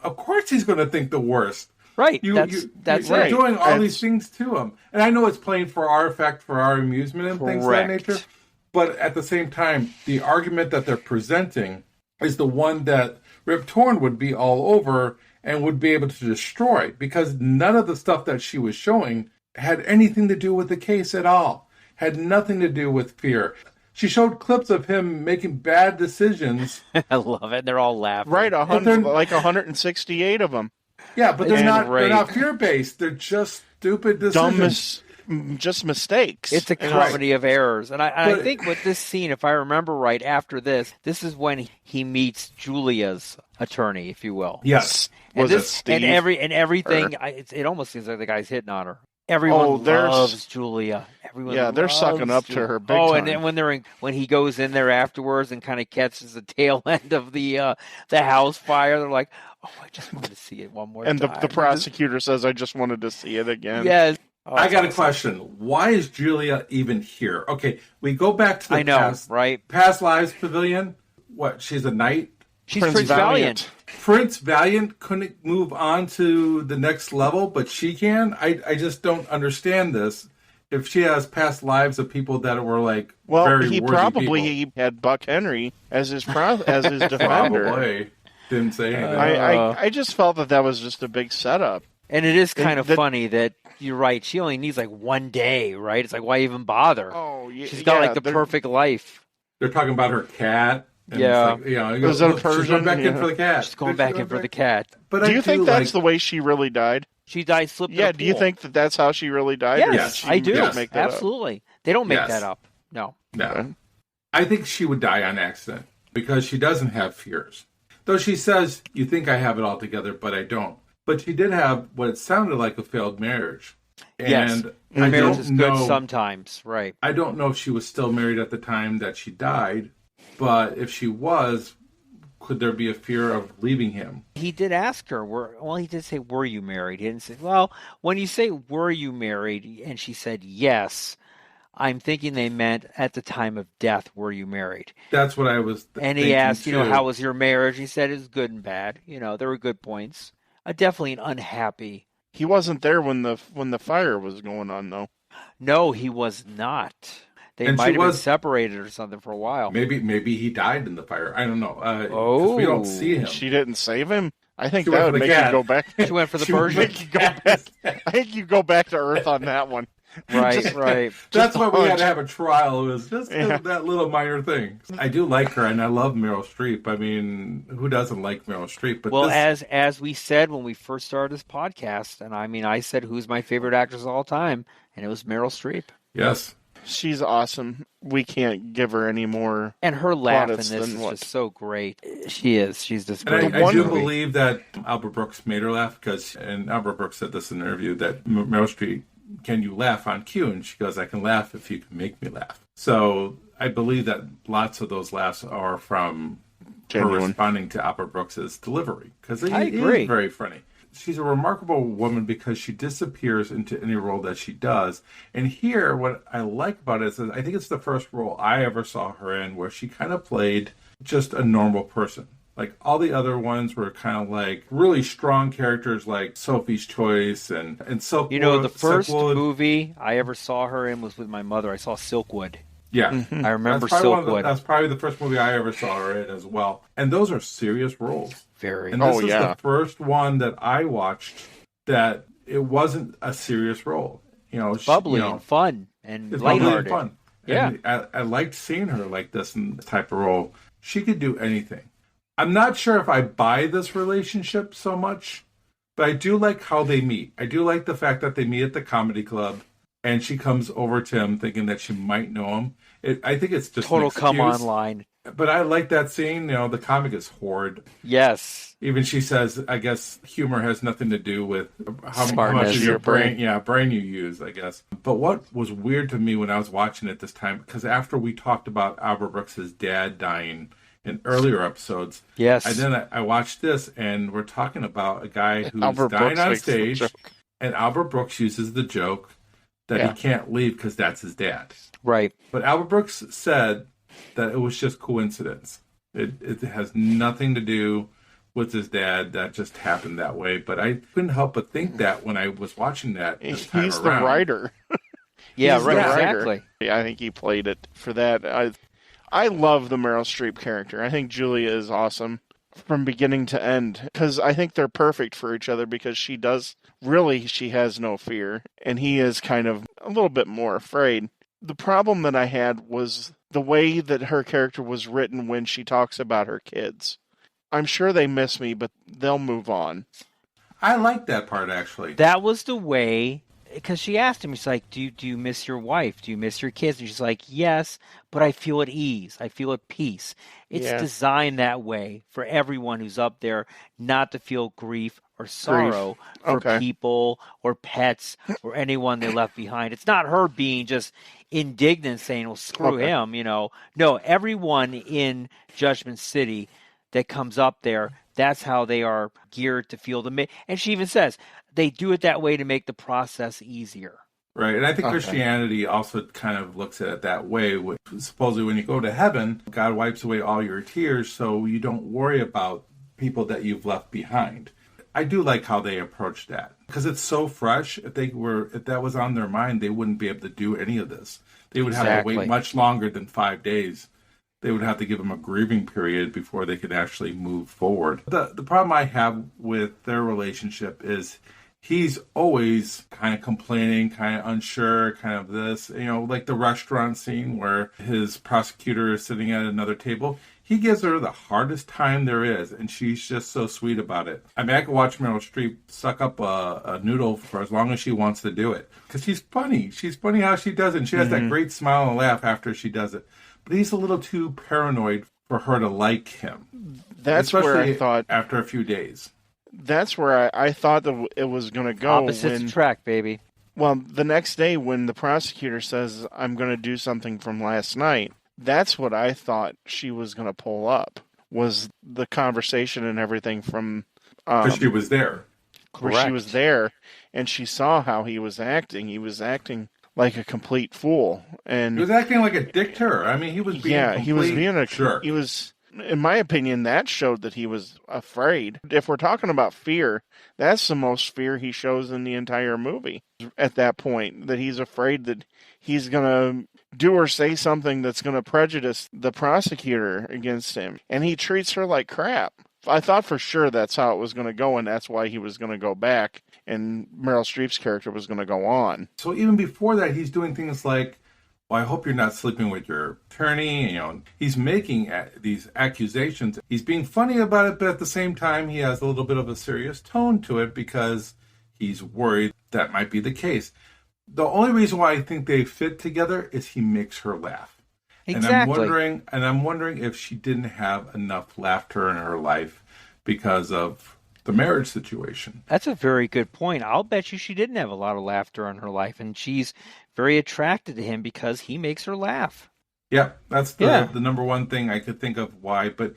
of course, he's going to think the worst. Right. That's right. doing all That's- these things to him. And I know it's playing for our effect, for our amusement and things of that Correct. nature. But at the same time, the argument that they're presenting is the one that Rip Torn would be all over and would be able to destroy, because none of the stuff that she was showing had anything to do with the case at all. Had nothing to do with fear. She showed clips of him making bad decisions. I love it. They're all laughing. Right, they're- like 168 of them. Yeah, but they're And not rape. fear-based. They're just stupid decisions. Just mistakes. It's a And comedy of errors. And I But- think with this scene, if I remember right, after this is when he meets Julia's attorney, if you will. Yes. And Was it Steve? everything, it almost seems like the guy's hitting on her. Everyone there's- loves Julia. Everyone Yeah, they're sucking loves up to her big and time. then when he goes in there afterwards and kind of catches the tail end of the house fire, they're like, "Oh, I just wanted to see it one more And time." the prosecutor says, "I just wanted to see it again." Yes. Oh, I got a awesome. question. Why is Julia even here? Okay, we go back to the I know, right? past lives pavilion. What? She's a knight. She's Prince Valiant. Prince Valiant couldn't move on to the next level, but she can. I just don't understand this. If she has past lives of people that were like Well, very he worthy probably people. had Buck Henry as his defender. Probably didn't say anything. I just felt that was just a big setup. And it is kind of the- funny that you're right. She only needs like one day, right? It's like, why even bother? Oh, yeah, She's got like the they're- perfect life. They're talking about her cat. And Yeah. it's like, he Was goes, it a "Look, she's Persian? going back in Yeah. for the cat. She's going back in for the cat. But Do I you think that's the like, way she really died? She died slipped in Yeah. a Do you pool. think that's how she really died? or Yes, did she I do. just make that up? Absolutely. They don't make Yes. that up. No. No. Okay. I think she would die on accident because she doesn't have fears. Though she says, "You think I have it all together, but I don't." But she did have what it sounded like a failed marriage. Yes. And A I marriage don't is know, good sometimes, right? I don't know if she was still married at the time that she died, but if she was, could there be a fear of leaving him? He did ask her, he did say, "Were you married?" He didn't say, well, when you say, "Were you married?" and she said, "Yes," I'm thinking they meant at the time of death, "Were you married?" That's what I was And he thinking, asked, too. how was your marriage? He said it's good and bad. There were good points. Definitely an unhappy. He wasn't there when the fire was going on, though. No, he was not. They And might she have been was- separated or something for a while. Maybe he died in the fire. I don't know. 'Cause we don't see him. She didn't save him. I think She that went would for the make you cat. go back. She went for the She would Persian. make you go back. I think you go back to Earth on that one. Right, Just- right. That's why we had punch. to have a trial. It was just Yeah. that little minor thing. I do like her, and I love Meryl Streep. I mean, who doesn't like Meryl Streep? But Well, this, as we said when we first started this podcast, and I said who's my favorite actress of all time, and it was Meryl Streep. yes, She's awesome. We can't give her any more. And her laugh in Plaudits this than is what? just so great. She is. She's just and great. I do movie. believe that Albert Brooks made her laugh and Albert Brooks said this in an interview that Meryl Streep, "Can you laugh on cue?" And she goes, "I can laugh if you can make me laugh." So I believe that lots of those laughs are from her Genuine. responding to Albert Brooks's delivery because I he agree. is very funny. She's a remarkable woman because she disappears into any role that she does. And here, what I like about it is I think it's the first role I ever saw her in where she kind of played just a normal person. Like all the other ones were kind of like really strong characters like Sophie's Choice and Silkwood. The first Silkwood. movie I ever saw her in was with my mother. I saw Silkwood. Yeah. I remember That's probably Silkwood. that's probably the first movie I ever saw her in as well. And those are serious roles. Very. And this Oh, is yeah. the first one that I watched that it wasn't a serious role. bubbly and fun and It's bubbly and lighthearted. fun. Yeah. And I liked seeing her like this in this type of role. She could do anything. I'm not sure if I buy this relationship so much But I do like how they meet. I do like the fact that they meet at the comedy club, and she comes over to him thinking that she might know him. I think it's just Total an come excuse. online. But I like that scene. The comic is horrid. Yes. Even she says, I guess humor has nothing to do with how Smartness. much of your brain you use, I guess. But what was weird to me when I was watching it this time, because after we talked about Albert Brooks' dad dying in earlier episodes, Yes. and then I watched this, and we're talking about a guy who's Albert dying Brooks on makes the stage, joke. and Albert Brooks uses the joke that he can't leave because that's his dad. Right. But Albert Brooks said that it was just coincidence. It has nothing to do with his dad. That just happened that way. But I couldn't help but think that when I was watching that this time He's around. the writer. Yeah, He's right. the writer. Exactly. Yeah, I think he played it for that. I love the Meryl Streep character. I think Julia is awesome from beginning to end because I think they're perfect for each other because she has no fear and he is kind of a little bit more afraid. The problem that I had was the way that her character was written when she talks about her kids. I'm sure they miss me, but they'll move on. I like that part, actually. That was the way, because she asked him, she's like, do you miss your wife? Do you miss your kids? And she's like, yes, but I feel at ease. I feel at peace. It's designed that way for everyone who's up there not to feel grief or sorrow for people or pets or anyone they left behind. It's not her being just indignant saying, well, screw him, No, everyone in Judgment City that comes up there, that's how they are geared to feel and she even says they do it that way to make the process easier. Right, and I think Christianity also kind of looks at it that way. Supposedly when you go to heaven, God wipes away all your tears so you don't worry about people that you've left behind. I do like how they approach that because it's so fresh. If that was on their mind, they wouldn't be able to do any of this. They would have to wait much longer than 5 days. They would have to give them a grieving period before they could actually move forward. The problem I have with their relationship is he's always kind of complaining, kind of unsure, kind of this, like the restaurant scene where his prosecutor is sitting at another table. He gives her the hardest time there is, and she's just so sweet about it. I mean, I could watch Meryl Streep suck up a noodle for as long as she wants to do it. Because she's funny. She's funny how she does it. And she has that great smile and laugh after she does it. But he's a little too paranoid for her to like him. That's where I thought... After a few days. That's where I thought that it was going to go. Opposites attract, baby. Well, the next day when the prosecutor says, I'm going to do something from last night, that's what I thought she was going to pull up, was the conversation and everything from... Because she was there. Where she was there, and she saw how he was acting. He was acting like a complete fool. And he was acting like a dick to her. I mean, he was being he was being a jerk. He was... In my opinion, that showed that he was afraid. If we're talking about fear, that's the most fear he shows in the entire movie. At that point, that he's afraid that he's going to do or say something that's going to prejudice the prosecutor against him. And he treats her like crap. I thought for sure that's how it was going to go, and that's why he was going to go back, and Meryl Streep's character was going to go on. So even before that, he's doing things like, well, I hope you're not sleeping with your attorney. He's making these accusations. He's being funny about it, but at the same time, he has a little bit of a serious tone to it because he's worried that might be the case. The only reason why I think they fit together is he makes her laugh. Exactly. And I'm wondering if she didn't have enough laughter in her life because of the marriage situation. That's a very good point. I'll bet you she didn't have a lot of laughter in her life, and she's very attracted to him because he makes her laugh. Yeah, that's the number one thing I could think of why. But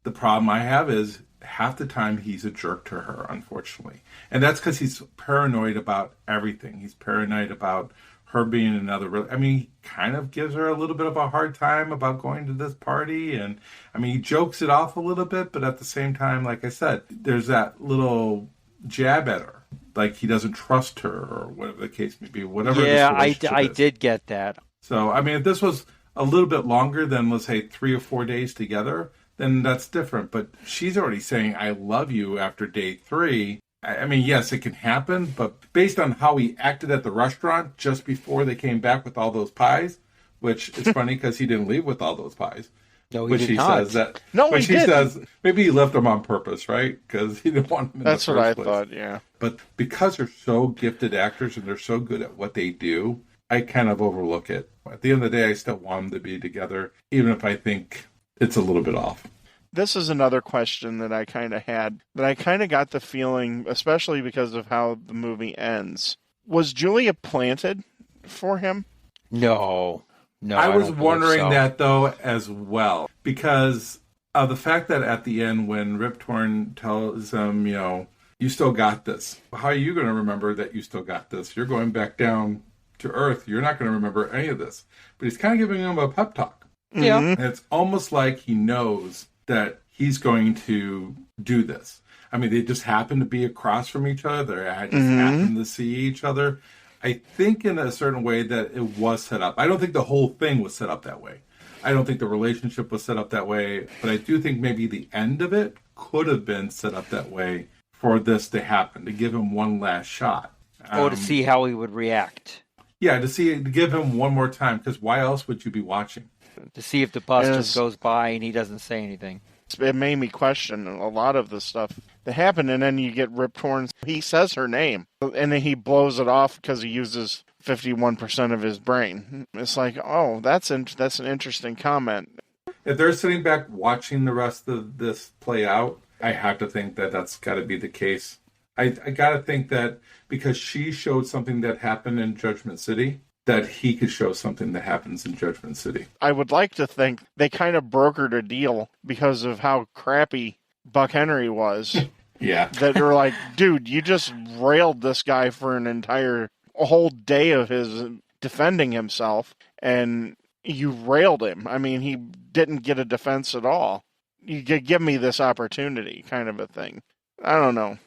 the problem I have is half the time he's a jerk to her, unfortunately. And that's because he's paranoid about everything. He's paranoid about her being another... I mean, he kind of gives her a little bit of a hard time about going to this party. And, I mean, he jokes it off a little bit, but at the same time, like I said, there's that little jab at her. Like he doesn't trust her or whatever the case may be. Whatever. Yeah, I did get that. So, I mean, if this was a little bit longer than, let's say, 3 or 4 days together, then that's different. But she's already saying, I love you after day 3. I mean, yes, it can happen, but based on how he acted at the restaurant just before they came back with all those pies, which is funny because he didn't leave with all those pies. No, he when did she not. says that. No, when he she didn't. says maybe he left him on purpose, right? Because he didn't want him in That's the what I first place. thought, yeah. But because they're so gifted actors and they're so good at what they do, I kind of overlook it. At the end of the day, I still want them to be together, even if I think it's a little bit off. This is another question that I kind of had, that I kind of got the feeling, especially because of how the movie ends. Was Julia planted for him? No. No, I was don't believe wondering so. that, though, as well. Because of the fact that at the end, when Rip Torn tells him, you still got this. How are you going to remember that you still got this? You're going back down to Earth. You're not going to remember any of this. But he's kind of giving him a pep talk. Yeah. And it's almost like he knows that he's going to do this. I mean, they just happen to be across from each other. They just happen to see each other. I think in a certain way that it was set up. I don't think the whole thing was set up that way. I don't think the relationship was set up that way. But I do think maybe the end of it could have been set up that way for this to happen, to give him one last shot. To see how he would react. Yeah, to give him one more time, because why else would you be watching? To see if the bus just goes by and he doesn't say anything. It made me question a lot of the stuff that happened, and then you get Rip Torn. He says her name, and then he blows it off because he uses 51% of his brain. It's like, oh, that's an interesting comment. If they're sitting back watching the rest of this play out, I have to think that that's got to be the case. I got to think that because she showed something that happened in Judgment City, that he could show something that happens in Judgment City. I would like to think they kind of brokered a deal because of how crappy Buck Henry was. Yeah. That they're like, dude, you just railed this guy for a whole day of his defending himself, and you railed him. I mean, he didn't get a defense at all. You give me this opportunity, kind of a thing. I don't know.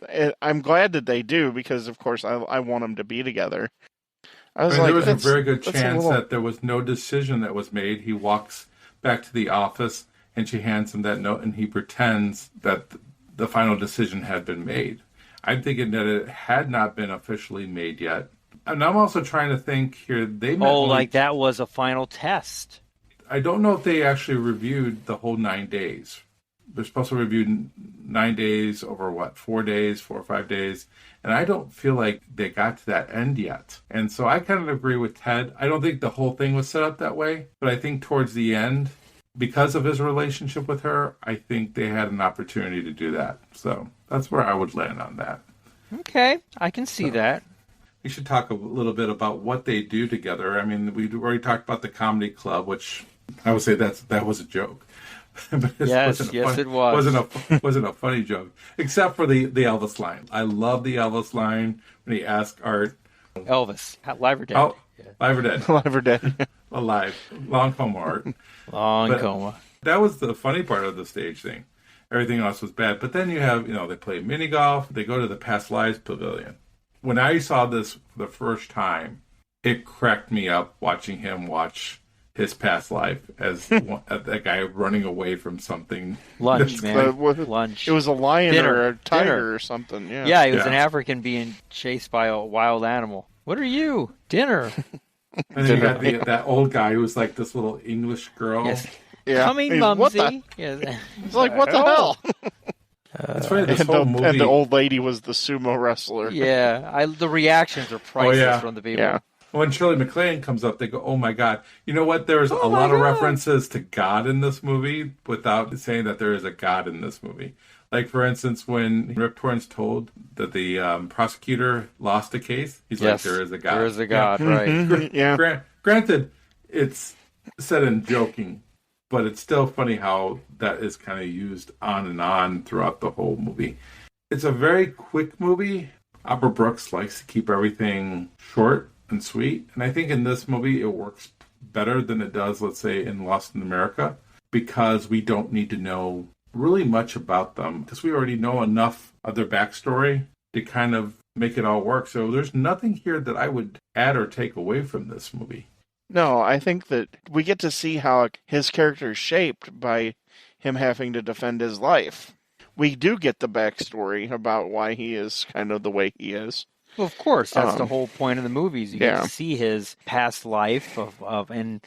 I'm glad that they do, because, of course, I want them to be together. There was a very good chance that there was no decision that was made. He walks back to the office, and she hands him that note, and he pretends that the final decision had been made. I'm thinking that it had not been officially made yet. And I'm also trying to think here. Like that was a final test. I don't know if they actually reviewed the whole 9 days. They're supposed to review 9 days over 4 days, 4 or 5 days. And I don't feel like they got to that end yet. And so I kind of agree with Ted. I don't think the whole thing was set up that way. But I think towards the end, because of his relationship with her, I think they had an opportunity to do that. So that's where I would land on that. Okay, I can see that. We should talk a little bit about what they do together. I mean, we already talked about the comedy club, which I would say that was a joke. But it was. Wasn't a funny joke, except for the Elvis line. I love the Elvis line when he asked Art, Elvis, live or dead? Oh, live or dead? Live or dead? Alive. Long coma, Art. Long coma. That was the funny part of the stage thing. Everything else was bad. But then you have, they play mini golf. They go to the Past Lives Pavilion. When I saw this for the first time, it cracked me up watching him watch his past life as that guy running away from something. Lunch, man. Lunch. It was a lion or a tiger or something. Yeah. Yeah, he was an African being chased by a wild animal. What are you? Dinner. And then you got that old guy who was like this little English girl. Yes. Yeah. Coming, Mumsy. It's like, what the hell? It's funny, this whole movie. And the old lady was the sumo wrestler. Yeah, the reactions are priceless from the people. Yeah. When Shirley MacLaine comes up, they go, oh my God. You know what? There's a lot of references to God in this movie without saying that there is a God in this movie. Like, for instance, when Rip Torn's told that the prosecutor lost a case, he's like, there is a God. There is a God, right. Yeah. Granted, it's said in joking, but it's still funny how that is kind of used on and on throughout the whole movie. It's a very quick movie. Albert Brooks likes to keep everything short and sweet. And I think in this movie, it works better than it does, let's say, in Lost in America, because we don't need to know really much about them, because we already know enough of their backstory to kind of make it all work. So there's nothing here that I would add or take away from this movie. No, I think that we get to see how his character is shaped by him having to defend his life. We do get the backstory about why he is kind of the way he is. Well, of course, that's the whole point of the movies. You get to see his past life and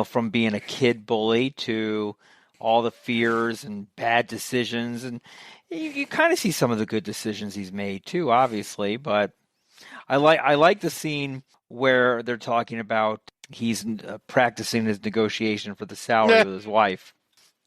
from being a kid bully to all the fears and bad decisions, and you kind of see some of the good decisions he's made too, obviously. But I like the scene where they're talking about he's practicing his negotiation for the salary with his wife.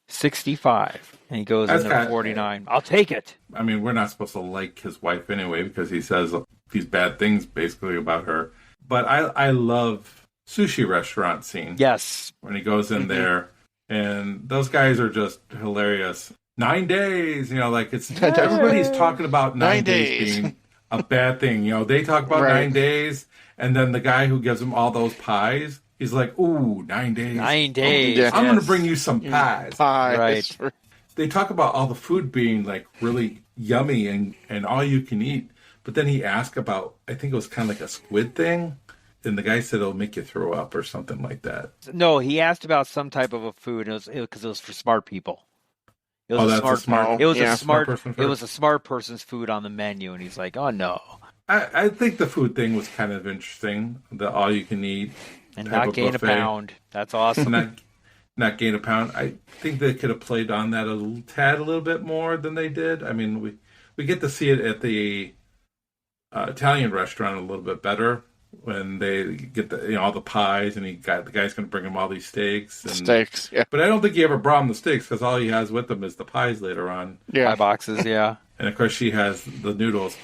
65, and he goes That's in at 49. I'll take it. I mean, we're not supposed to like his wife anyway because he says these bad things basically about her. But I love sushi restaurant scene. Yes. When he goes in there, and those guys are just hilarious. 9 days, like it's everybody's talking about 9 days being a bad thing. They talk about 9 days, and then the guy who gives them all those pies, he's like, "Ooh, 9 days. 9 days. I'm going to bring you some pies." Pies. Right. They talk about all the food being like really yummy and all you can eat. But then he asked about, I think it was kind of like a squid thing. And the guy said it'll make you throw up or something like that. No, he asked about some type of a food, and because it was for smart people. It was a smart person it was a smart person's food on the menu, and he's like, "Oh no." I think the food thing was kind of interesting. The all you can eat and not gain buffet. A pound. That's awesome. Not gain a pound. I think they could have played on that a little bit more than they did. I mean, we get to see it at the Italian restaurant a little bit better when they get all the pies, and the guy's going to bring him all these steaks. Yeah. But I don't think he ever brought him the steaks because all he has with him is the pies later on. Yeah. Pie boxes, yeah. And of course, she has the noodles.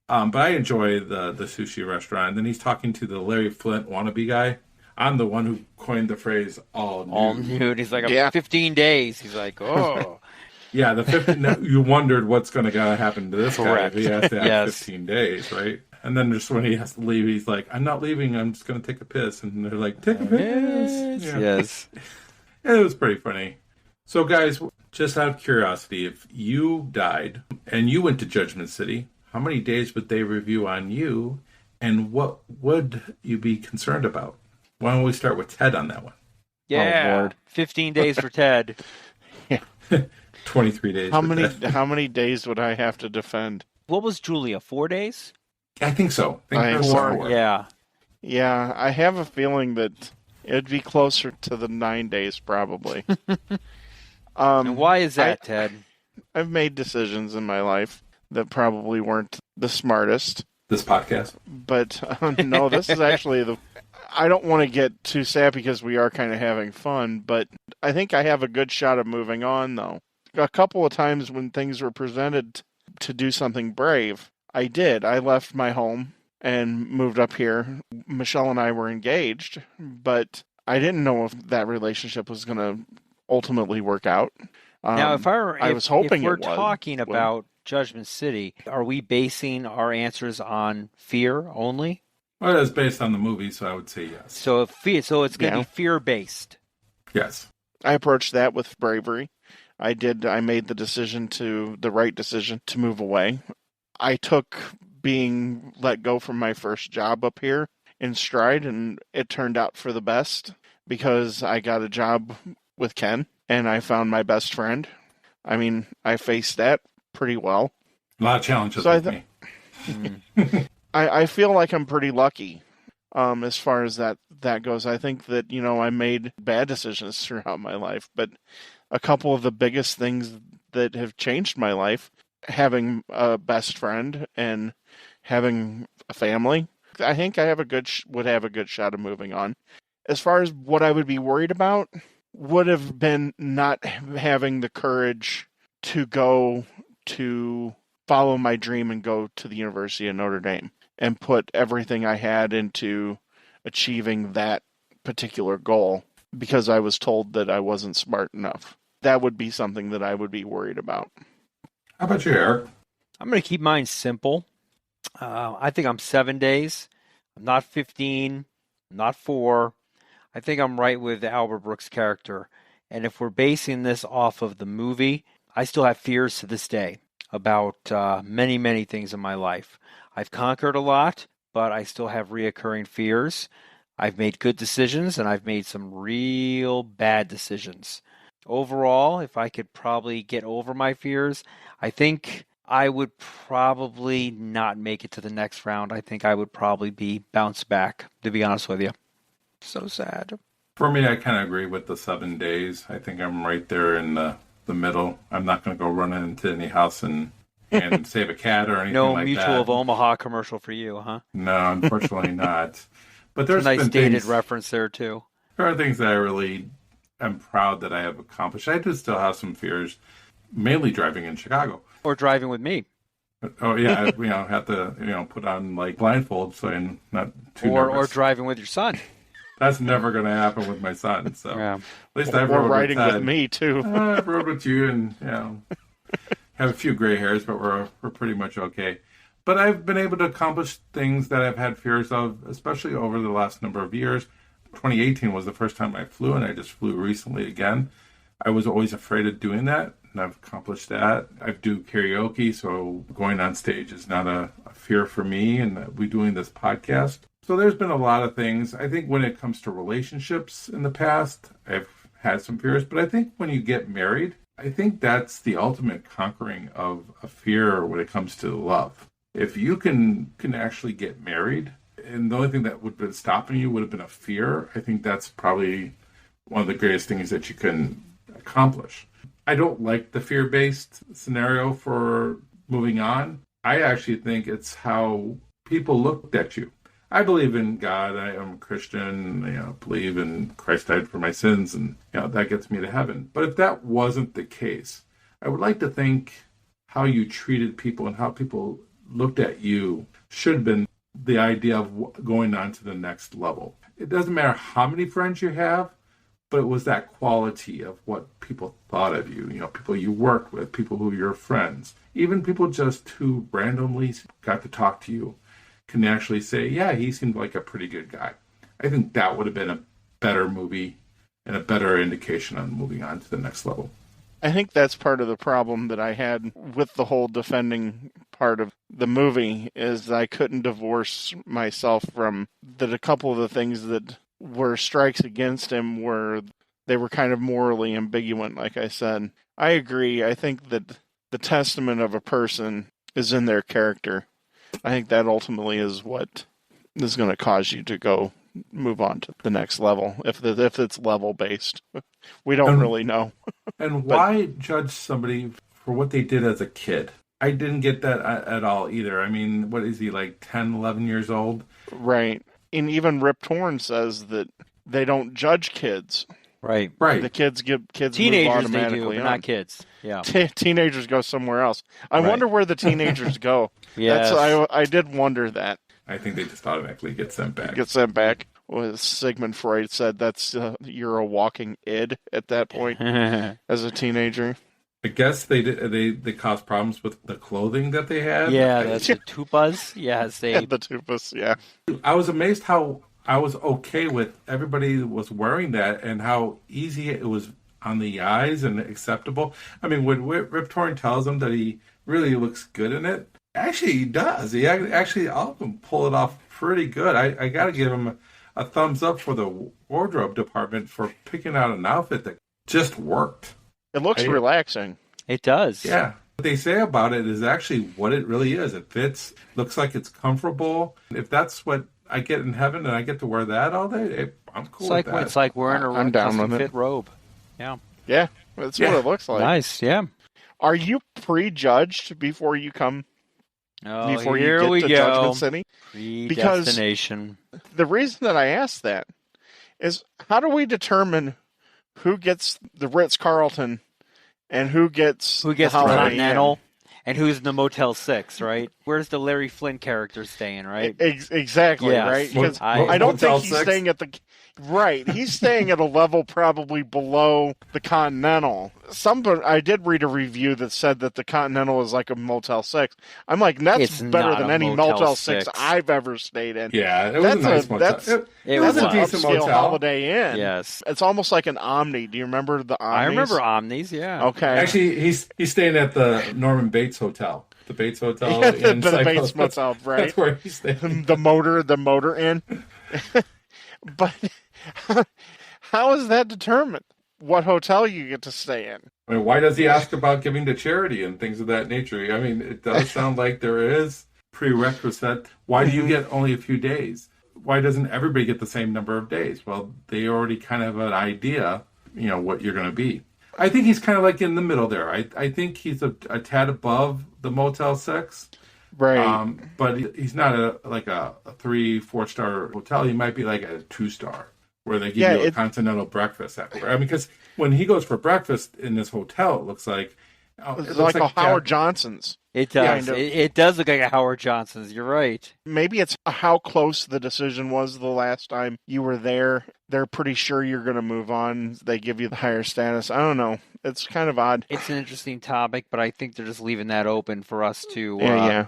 But I enjoy the sushi restaurant. And then he's talking to the Larry Flint wannabe guy. I'm the one who coined the phrase all nude. All nude. He's like, 15 days. He's like, oh. Yeah, the 15. You wondered what's going to happen to this guy if he has to have 15 days, right? And then just when he has to leave, he's like, "I'm not leaving. I'm just going to take a piss." And they're like, "Take a piss." Yes. It was pretty funny. So, guys, just out of curiosity, if you died and you went to Judgment City, how many days would they review on you, and what would you be concerned about? Why don't we start with Ted on that one? Yeah, oh, Lord. 15 days for Ted. 23 days. How many days would I have to defend? What was Julia? 4 days? I think so. I think four. Yeah. Yeah, I have a feeling that it'd be closer to the 9 days, probably. And why is that, Ted? I've made decisions in my life that probably weren't the smartest. This podcast? But no, this is actually I don't want to get too sad because we are kind of having fun, but I think I have a good shot of moving on, though. A couple of times when things were presented to do something brave, I did. I left my home and moved up here. Michelle and I were engaged, but I didn't know if that relationship was going to ultimately work out. Now, if was hoping we're it would. talking about Judgment City, are we basing our answers on fear only? Well, it's based on the movie, so I would say yes. So it's going to be fear-based. Yes. I approached that with bravery. I made the right decision to move away. I took being let go from my first job up here in stride, and it turned out for the best because I got a job with Ken, and I found my best friend. I mean, I faced that pretty well. A lot of challenges with me. I feel like I'm pretty lucky as far as that goes. I think that, I made bad decisions throughout my life, but a couple of the biggest things that have changed my life, having a best friend and having a family, I think I have would have a good shot of moving on. As far as what I would be worried about, would have been not having the courage to go to follow my dream and go to the University of Notre Dame and put everything I had into achieving that particular goal because I was told that I wasn't smart enough. That would be something that I would be worried about. How about you, Eric? I'm going to keep mine simple. I think I'm 7 days. I'm not 15. I'm not 4. I think I'm right with Albert Brook's character. And if we're basing this off of the movie, I still have fears to this day about many, many things in my life. I've conquered a lot, but I still have reoccurring fears. I've made good decisions, and I've made some real bad decisions. Overall, if I could probably get over my fears, I think I would probably not make it to the next round. I think I would probably be bounced back, to be honest with you. So sad. For me, I kind of agree with the 7 days. I think I'm right there in the middle. I'm not going to go running into any house and save a cat or anything No like Mutual that. of Omaha commercial for you, huh? No, unfortunately not. But It's there's a nice been dated things, reference there, too. there are things that I really am proud that I have accomplished. I do still have some fears, mainly driving in Chicago. Or driving with me. Oh yeah, have to put on like blindfold so I'm not too Or nervous. driving with your son. That's never going to happen with my son. So Yeah. at least I've Or rode riding with with me, too. I've rode with you, and have a few gray hairs, but we're pretty much okay. But I've been able to accomplish things that I've had fears of, especially over the last number of years. 2018 was the first time I flew, and I just flew recently again. I was always afraid of doing that, and I've accomplished that. I do karaoke, so going on stage is not a fear for me, and we doing this podcast. So there's been a lot of things. I think when it comes to relationships in the past, I've had some fears, but I think when you get married, I think that's the ultimate conquering of a fear when it comes to love. If you can actually get married, and the only thing that would have been stopping you would have been a fear, I think that's probably one of the greatest things that you can accomplish. I don't like the fear-based scenario for moving on. I actually think it's how people looked at you. I believe in God. I am a Christian. Believe in Christ died for my sins, and that gets me to heaven. But if that wasn't the case, I would like to think how you treated people and how people looked at you should have been the idea of going on to the next level. It doesn't matter how many friends you have, but it was that quality of what people thought of you. People you worked with, people who are your friends, even people just who randomly got to talk to you can actually say, yeah, he seemed like a pretty good guy. I think that would have been a better movie and a better indication on moving on to the next level. I think that's part of the problem that I had with the whole defending part of the movie is I couldn't divorce myself from that. A couple of the things that were strikes against him were they were kind of morally ambiguous, like I said. I agree. I think that the testament of a person is in their character. I think that ultimately is what is going to cause you to move on to the next level, if it's level based. We don't really know. And why judge somebody for what they did as a kid? I didn't get that at all either. I mean, what is he, like 10, 11 years old? Right. And even Rip Torn says that they don't judge kids. Right. The kids Teenagers move automatically they do, but not kids. Yeah. Teenagers go somewhere else. I wonder where the teenagers go. Yes. I did wonder that. I think they just automatically get sent back. Well, Sigmund Freud said that's you're a walking id at that point as a teenager. I guess they caused problems with the clothing that they had. Yeah, that's the tupas. Yes, the tupas, yeah. I was amazed how I was okay with everybody was wearing that and how easy it was on the eyes and acceptable. I mean, when Rip Torn tells him that he really looks good in it, actually he does. He actually, all of them pull it off pretty good. I got to give him a thumbs up for the wardrobe department for picking out an outfit that just worked. It looks relaxing. It does. Yeah. What they say about it is actually what it really is. It fits, looks like it's comfortable. If that's what I get in heaven and I get to wear that all day, I'm cool with that. It's like wearing a custom fit robe. Yeah. Yeah, that's what it looks like. Nice, yeah. Are you prejudged before you come? Oh, before here you we get to go. Judgment City? Predestination. Because the reason that I asked that is how do we determine who gets the Ritz-Carlton and who gets the Holiday Continental Inn? and who's in the Motel 6, right? Where's the Larry Flynn character staying, right? Exactly, Yes. right? Because I don't Motel think he's 6? staying at the... Right, he's staying at a level probably below the Continental. I did read a review that said that the Continental is like a Motel 6. I'm like, that's It's better not than a any Motel Motel 6. 6 I've ever stayed in. Yeah, it was a nice motel. It was was a an decent upscale motel. Holiday Inn. Yes. It's almost like an Omni. Do you remember the Omnis? I remember Omnis, yeah. Okay. Actually, he's staying at the Norman Bates Hotel. The Bates Hotel. Yeah, the in Cyprus. Bates Motel, right? That's where he's staying. the motor inn. But how is that determined? What hotel you get to stay in? I mean, why does he ask about giving to charity and things of that nature? I mean, it does sound like there is prerequisite. Why do you get only a few days? why doesn't everybody get the same number of days? Well, they already kind of have an idea, what you're going to be. I think he's kind of like in the middle there. I think he's a tad above the Motel 6. Right. But he's not a 3-4 star hotel. He might be like a 2-star where they give you a continental breakfast after. I mean, because when he goes for breakfast in this hotel, it looks like it's like a Howard Johnson's. It does. It does look like a Howard Johnson's. You're right. Maybe it's how close the decision was the last time you were there. They're pretty sure you're going to move on. They give you the higher status. I don't know. It's kind of odd. It's an interesting topic, but I think they're just leaving that open for us to. Yeah.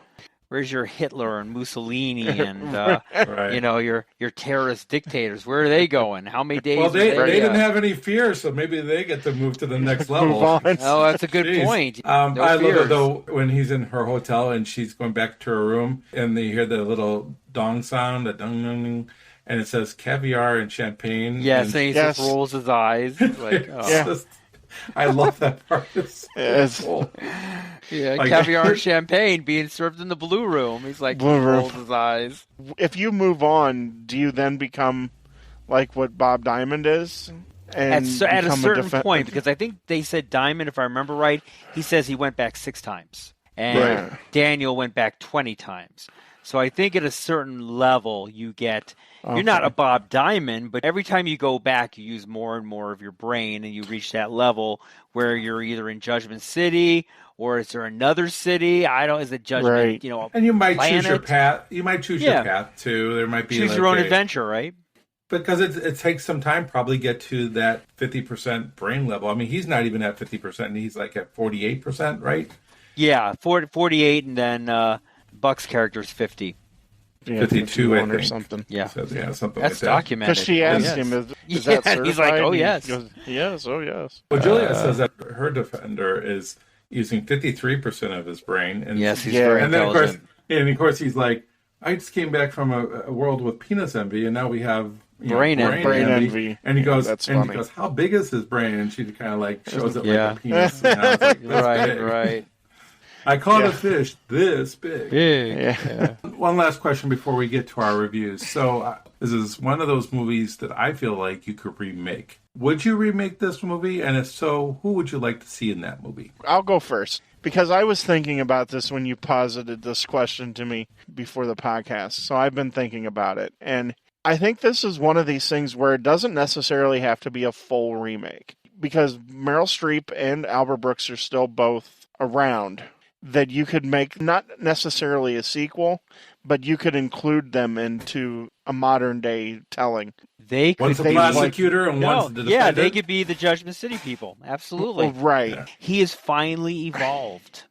Where's your Hitler and Mussolini and right. your terrorist dictators? Where are they going? How many days? Well, they didn't have any fear, so maybe they get to move to the next level. Oh, that's a good point. I love it though when he's in her hotel and she's going back to her room and they hear the little dong sound, the dong dong, dong, and it says caviar and champagne. Yes, and he just rolls his eyes. Like, I love that part. It's so cool. Yeah, caviar and champagne being served in the blue room. He's like, rolls his eyes. If you move on, do you then become like what Bob Diamond is? And at a certain point, because I think they said Diamond, if I remember right, he says he went back 6 times. And Daniel went back 20 times. So I think at a certain level you get... You're not a Bob Diamond, but every time you go back, you use more and more of your brain, and you reach that level where you're either in Judgment City, or is there another city? Is it Judgment, and you might planet? Choose your path. You might choose your path, too. There might be choose your own adventure, right? Because it takes some time probably get to that 50% brain level. I mean, he's not even at 50%, and he's like at 48%, right? Yeah, 48, and then Buck's character is 50. 52, I think. Or something. Yeah. Something That's like that. documented. Because she asked him, is that certified? He's like, oh, yes. He goes, yes, oh, yes. Well, Julia says that her defender is using 53% of his brain. And, yes, he's very intelligent. Of course, he's like, I just came back from a world with penis envy, and now we have brain envy. And he goes, he goes, how big is his brain? And she kind of like shows it like a penis. And I was like, right. I caught a fish this big. Yeah. One last question before we get to our reviews. So this is one of those movies that I feel like you could remake. Would you remake this movie? And if so, who would you like to see in that movie? I'll go first. Because I was thinking about this when you posited this question to me before the podcast. So I've been thinking about it. And I think this is one of these things where it doesn't necessarily have to be a full remake. Because Meryl Streep and Albert Brooks are still both around. That you could make not necessarily a sequel, but you could include them into a modern day telling. They could one's the prosecutor and one's the defendant. Yeah, they could be the Judgment City people. Absolutely. Right. Yeah. He has finally evolved.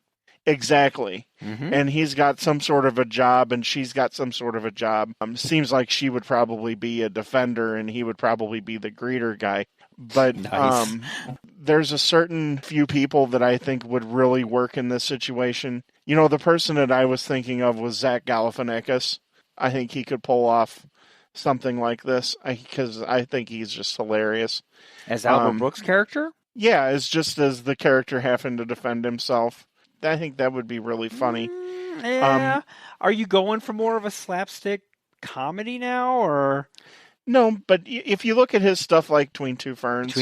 Exactly. Mm-hmm. And he's got some sort of a job and she's got some sort of a job. Seems like she would probably be a defender and he would probably be the greeter guy. But nice. There's a certain few people that I think would really work in this situation. The person that I was thinking of was Zach Galifianakis. I think he could pull off something like this because I think he's just hilarious. As Albert Brooks' character? Yeah, as the character having to defend himself. I think that would be really funny. Yeah. Are you going for more of a slapstick comedy now, or... No, but if you look at his stuff like Between Two Ferns.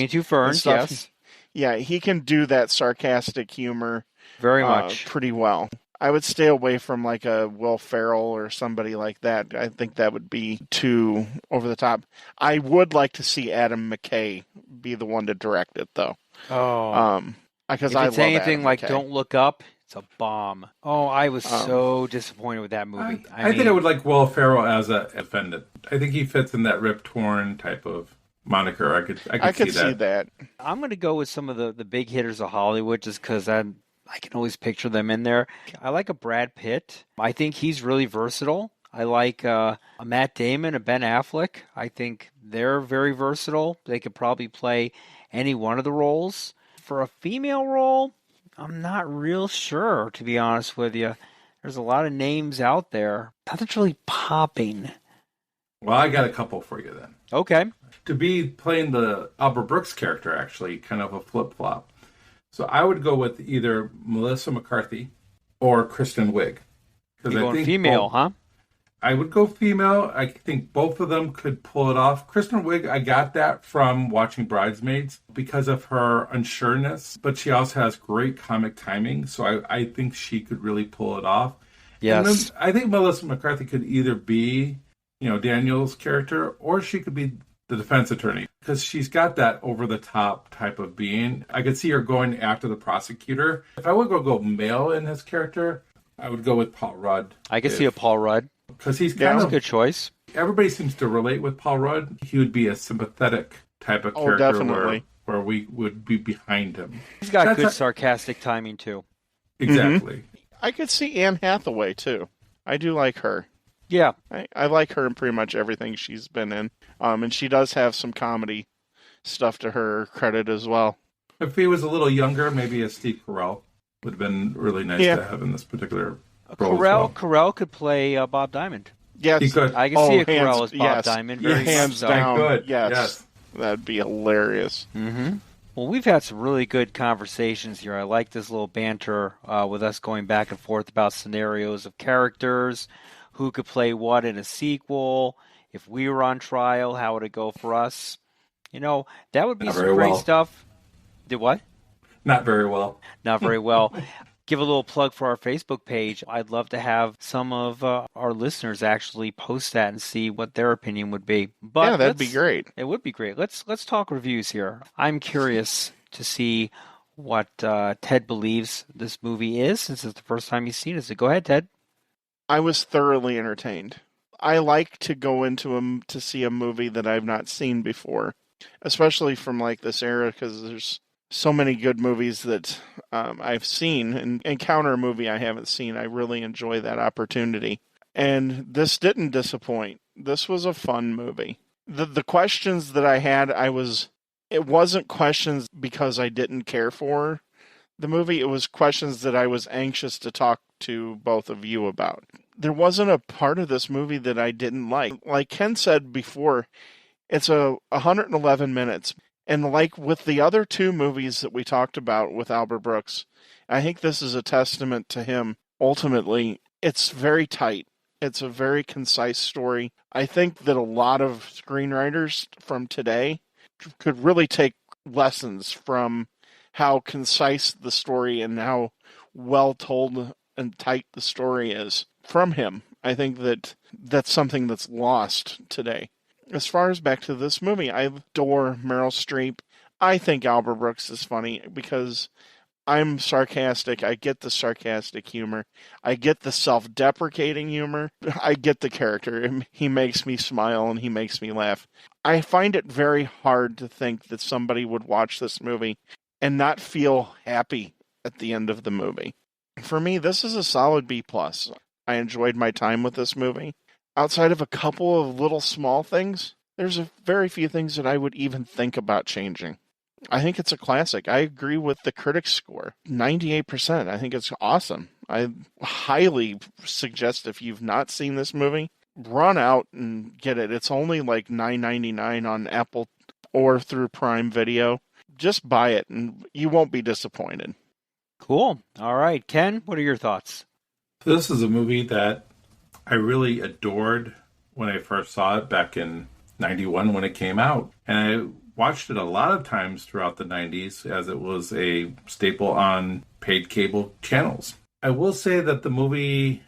Yes. Yeah, he can do that sarcastic humor. Very much. Pretty well. I would stay away from like a Will Ferrell or somebody like that. I think that would be too over the top. I would like to see Adam McKay be the one to direct it, though. Oh. Because if it's anything Adam like McKay. Don't Look Up, it's a bomb. Oh, I was so disappointed with that movie. I think I would like Will Ferrell as a defendant. I think he fits in that Rip Torn type of moniker. I could see that. I'm going to go with some of the big hitters of Hollywood just because I can always picture them in there. I like a Brad Pitt. I think he's really versatile. I like a Matt Damon, a Ben Affleck. I think they're very versatile. They could probably play any one of the roles. For a female role, I'm not real sure, to be honest with you. There's a lot of names out there. Nothing's really popping. Well, I got a couple for you then. Okay. To be playing the Albert Brooks character, actually, kind of a flip-flop. So I would go with either Melissa McCarthy or Kristen Wiig. You're going female, huh? I would go female. I think both of them could pull it off. Kristen Wiig, I got that from watching Bridesmaids because of her unsureness, but she also has great comic timing, so I think she could really pull it off. And then Yes. I think Melissa McCarthy could either be, Daniel's character, or she could be the defense attorney because she's got that over the top type of being. I could see her going after the prosecutor. If I would go male in his character, I would go with Paul Rudd. I can see a Paul Rudd. Because he's That's kind a of good choice. everybody seems to relate with Paul Rudd. He would be a sympathetic type of Oh, character definitely. where we would be behind him. He's got That's good a- sarcastic timing too. Exactly. I could see Anne Hathaway too. I do like her. Yeah. I like her in pretty much everything she's been in. And she does have some comedy stuff to her credit as well. If he was a little younger, maybe a Steve Carell would have been really nice Yeah. to have in this particular role as well. Carell could play Bob Diamond. Yes. He could. I can see a hands- Carell as Bob yes. Diamond. Yeah, Very hands so. down. Good. Yes. That'd be hilarious. Mm-hmm. Well, we've had some really good conversations here. I like this little banter with us going back and forth about scenarios of characters, who could play what in a sequel. If we were on trial, how would it go for us? That would be Not some very great well. stuff. Did what? Not very well. Not very well. Give a little plug for our Facebook page. I'd love to have some of our listeners actually post that and see what their opinion would be. But Yeah, that'd be great. It would be great. Let's talk reviews here. I'm curious to see what Ted believes this movie is, since it's the first time he's seen it. So go ahead, Ted. I was thoroughly entertained. I like to go to see a movie that I've not seen before, especially from like this era, because there's so many good movies that I've seen, and encounter a movie I haven't seen. I really enjoy that opportunity. And this didn't disappoint. This was a fun movie. The questions that I had, it wasn't questions because I didn't care for the movie. It was questions that I was anxious to talk to both of you about. There wasn't a part of this movie that I didn't like. Like Ken said before, it's 111 minutes. And like with the other two movies that we talked about with Albert Brooks, I think this is a testament to him. Ultimately, it's very tight. It's a very concise story. I think that a lot of screenwriters from today could really take lessons from how concise the story and how well told and tight the story is from him. I think that that's something that's lost today. As far as back to this movie, I adore Meryl Streep. I think Albert Brooks is funny because I'm sarcastic. I get the sarcastic humor. I get the self-deprecating humor. I get the character. He makes me smile and he makes me laugh. I find it very hard to think that somebody would watch this movie and not feel happy at the end of the movie. For me, this is a solid B+. I enjoyed my time with this movie. Outside of a couple of little small things, there's very few things that I would even think about changing. I think it's a classic. I agree with the critics score. 98%. I think it's awesome. I highly suggest if you've not seen this movie, run out and get it. It's only like $9.99 on Apple or through Prime Video. Just buy it and you won't be disappointed. Cool. All right, Ken, what are your thoughts? So this is a movie that I really adored when I first saw it back in 91 when it came out. And I watched it a lot of times throughout the 90s as it was a staple on paid cable channels. I will say that the movie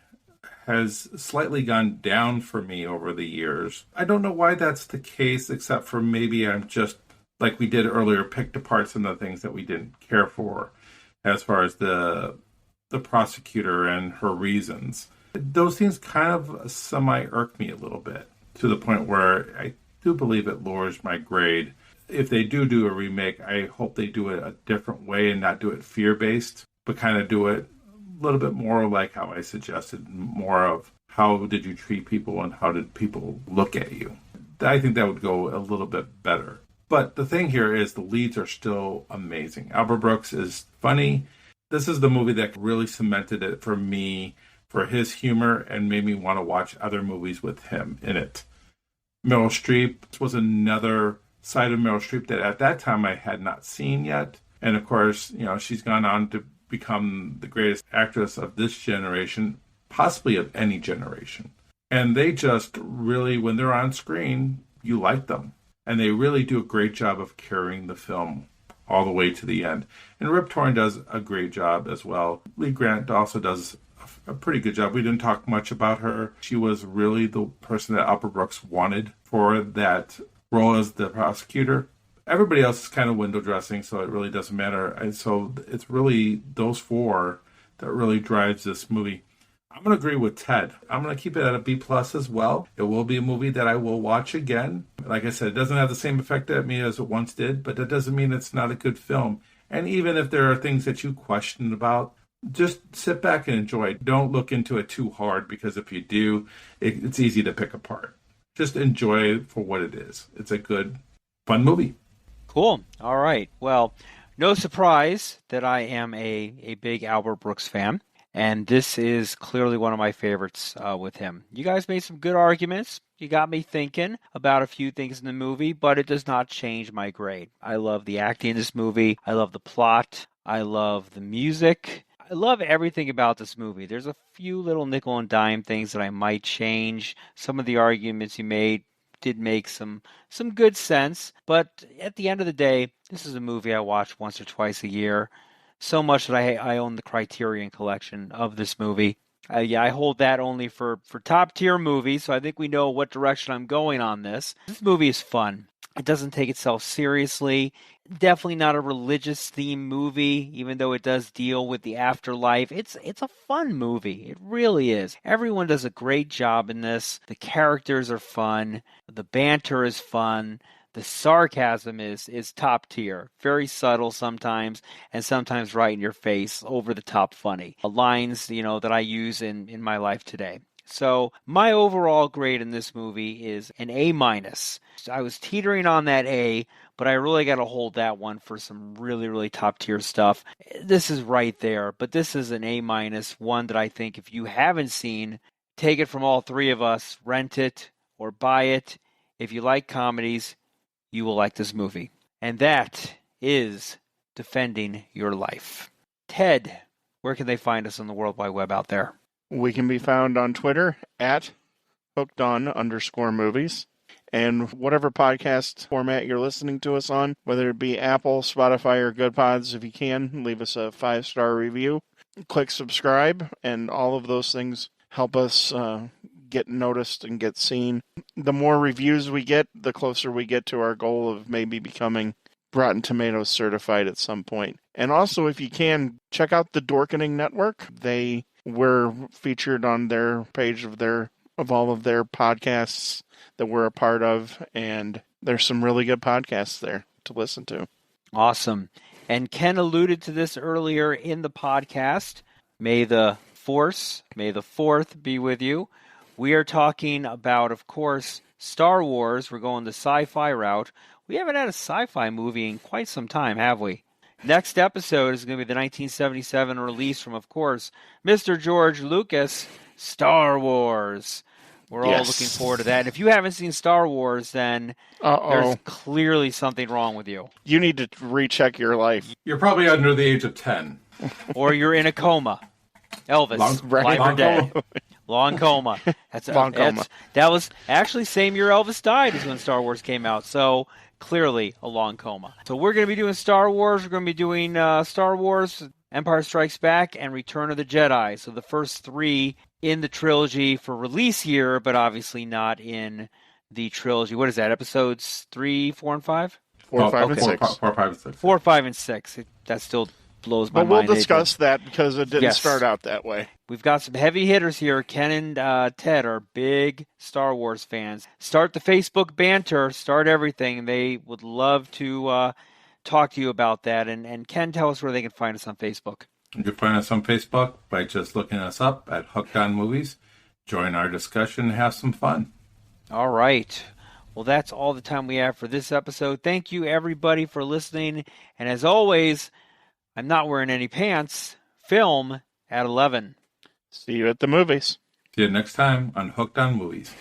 has slightly gone down for me over the years. I don't know why that's the case, except for maybe I'm just, like we did earlier, picked apart some of the things that we didn't care for as far as the prosecutor and her reasons. Those things kind of semi-irk me a little bit, to the point where I do believe it lowers my grade. If they do a remake, I hope they do it a different way and not do it fear-based, but kind of do it a little bit more like how I suggested, more of how did you treat people and how did people look at you. I think that would go a little bit better. But the thing here is the leads are still amazing. Albert Brooks is funny. This is the movie that really cemented it for me, for his humor, and made me want to watch other movies with him in it. Meryl Streep was another side of Meryl Streep that at that time I had not seen yet. And of course, she's gone on to become the greatest actress of this generation, possibly of any generation. And they just really, when they're on screen, you like them. And they really do a great job of carrying the film all the way to the end. And Rip Torn does a great job as well. Lee Grant also does a pretty good job. We didn't talk much about her. She was really the person that Albert Brooks wanted for that role as the prosecutor. Everybody else is kind of window dressing, so it really doesn't matter. And so it's really those four that really drives this movie. I'm going to agree with Ted. I'm going to keep it at a B plus as well. It will be a movie that I will watch again. Like I said, it doesn't have the same effect at me as it once did, but that doesn't mean it's not a good film. And even if there are things that you question about, just sit back and enjoy it. Don't look into it too hard, because if you do, it's easy to pick apart. Just enjoy it for what it is. It's a good, fun movie. Cool. All right. Well, no surprise that I am a big Albert Brooks fan. And this is clearly one of my favorites with him. You guys made some good arguments. You got me thinking about a few things in the movie, but it does not change my grade. I love the acting in this movie. I love the plot. I love the music. I love everything about this movie. There's a few little nickel and dime things that I might change. Some of the arguments you made did make some good sense. But at the end of the day, this is a movie I watch once or twice a year. So much that I own the Criterion collection of this movie. I hold that only for top tier movies, so I think we know what direction I'm going on this. This movie is fun. It doesn't take itself seriously. Definitely not a religious theme movie, even though it does deal with the afterlife. It's a fun movie. It really is. Everyone does a great job in this. The characters are fun. The banter is fun. The sarcasm is top tier, very subtle sometimes, and sometimes right in your face, over the top funny. Lines, that I use in my life today. So my overall grade in this movie is an A minus. I was teetering on that A, but I really got to hold that one for some really, really top tier stuff. This is right there, but this is an A minus, one that I think if you haven't seen, take it from all three of us, rent it or buy it. If you like comedies, you will like this movie. And that is Defending Your Life. Ted, where can they find us on the World Wide Web out there? We can be found on Twitter at hookedon_movies. And whatever podcast format you're listening to us on, whether it be Apple, Spotify, or Good Pods, if you can, leave us a 5-star review. Click subscribe, and all of those things help us get noticed and get seen. The more reviews we get, the closer we get to our goal of maybe becoming Rotten Tomatoes certified at some point. And also, if you can, check out the Dorkening Network. They were featured on their page of all of their podcasts that we're a part of, and there's some really good podcasts there to listen to. Awesome. And Ken alluded to this earlier in the podcast. May the Force, may the Fourth be with you. We are talking about, of course, Star Wars. We're going the sci-fi route. We haven't had a sci-fi movie in quite some time, have we? Next episode is going to be the 1977 release from, of course, Mr. George Lucas, Star Wars. We're all looking forward to that. And if you haven't seen Star Wars, then there's clearly something wrong with you. You need to recheck your life. You're probably under the age of 10. Or you're in a coma. Elvis, live or dead. Long coma. Long coma. That was actually same year Elvis died is when Star Wars came out. So clearly a long coma. So we're going to be doing Star Wars. We're going to be doing Star Wars, Empire Strikes Back, and Return of the Jedi. So the first three in the trilogy for release year, but obviously not in the trilogy. What is that? Episodes 3, 4, and 5? 4, 5, and 6. 4, 5, and 6. 4, 5, and 6. That still blows my mind. But we'll discuss that because it didn't start out that way. We've got some heavy hitters here. Ken and Ted are big Star Wars fans. Start the Facebook banter. Start everything. They would love to talk to you about that. And Ken, tell us where they can find us on Facebook. You can find us on Facebook by just looking us up at Hooked on Movies. Join our discussion and have some fun. All right. Well, that's all the time we have for this episode. Thank you, everybody, for listening. And as always, I'm not wearing any pants. Film at 11. See you at the movies. See you next time on Hooked on Movies.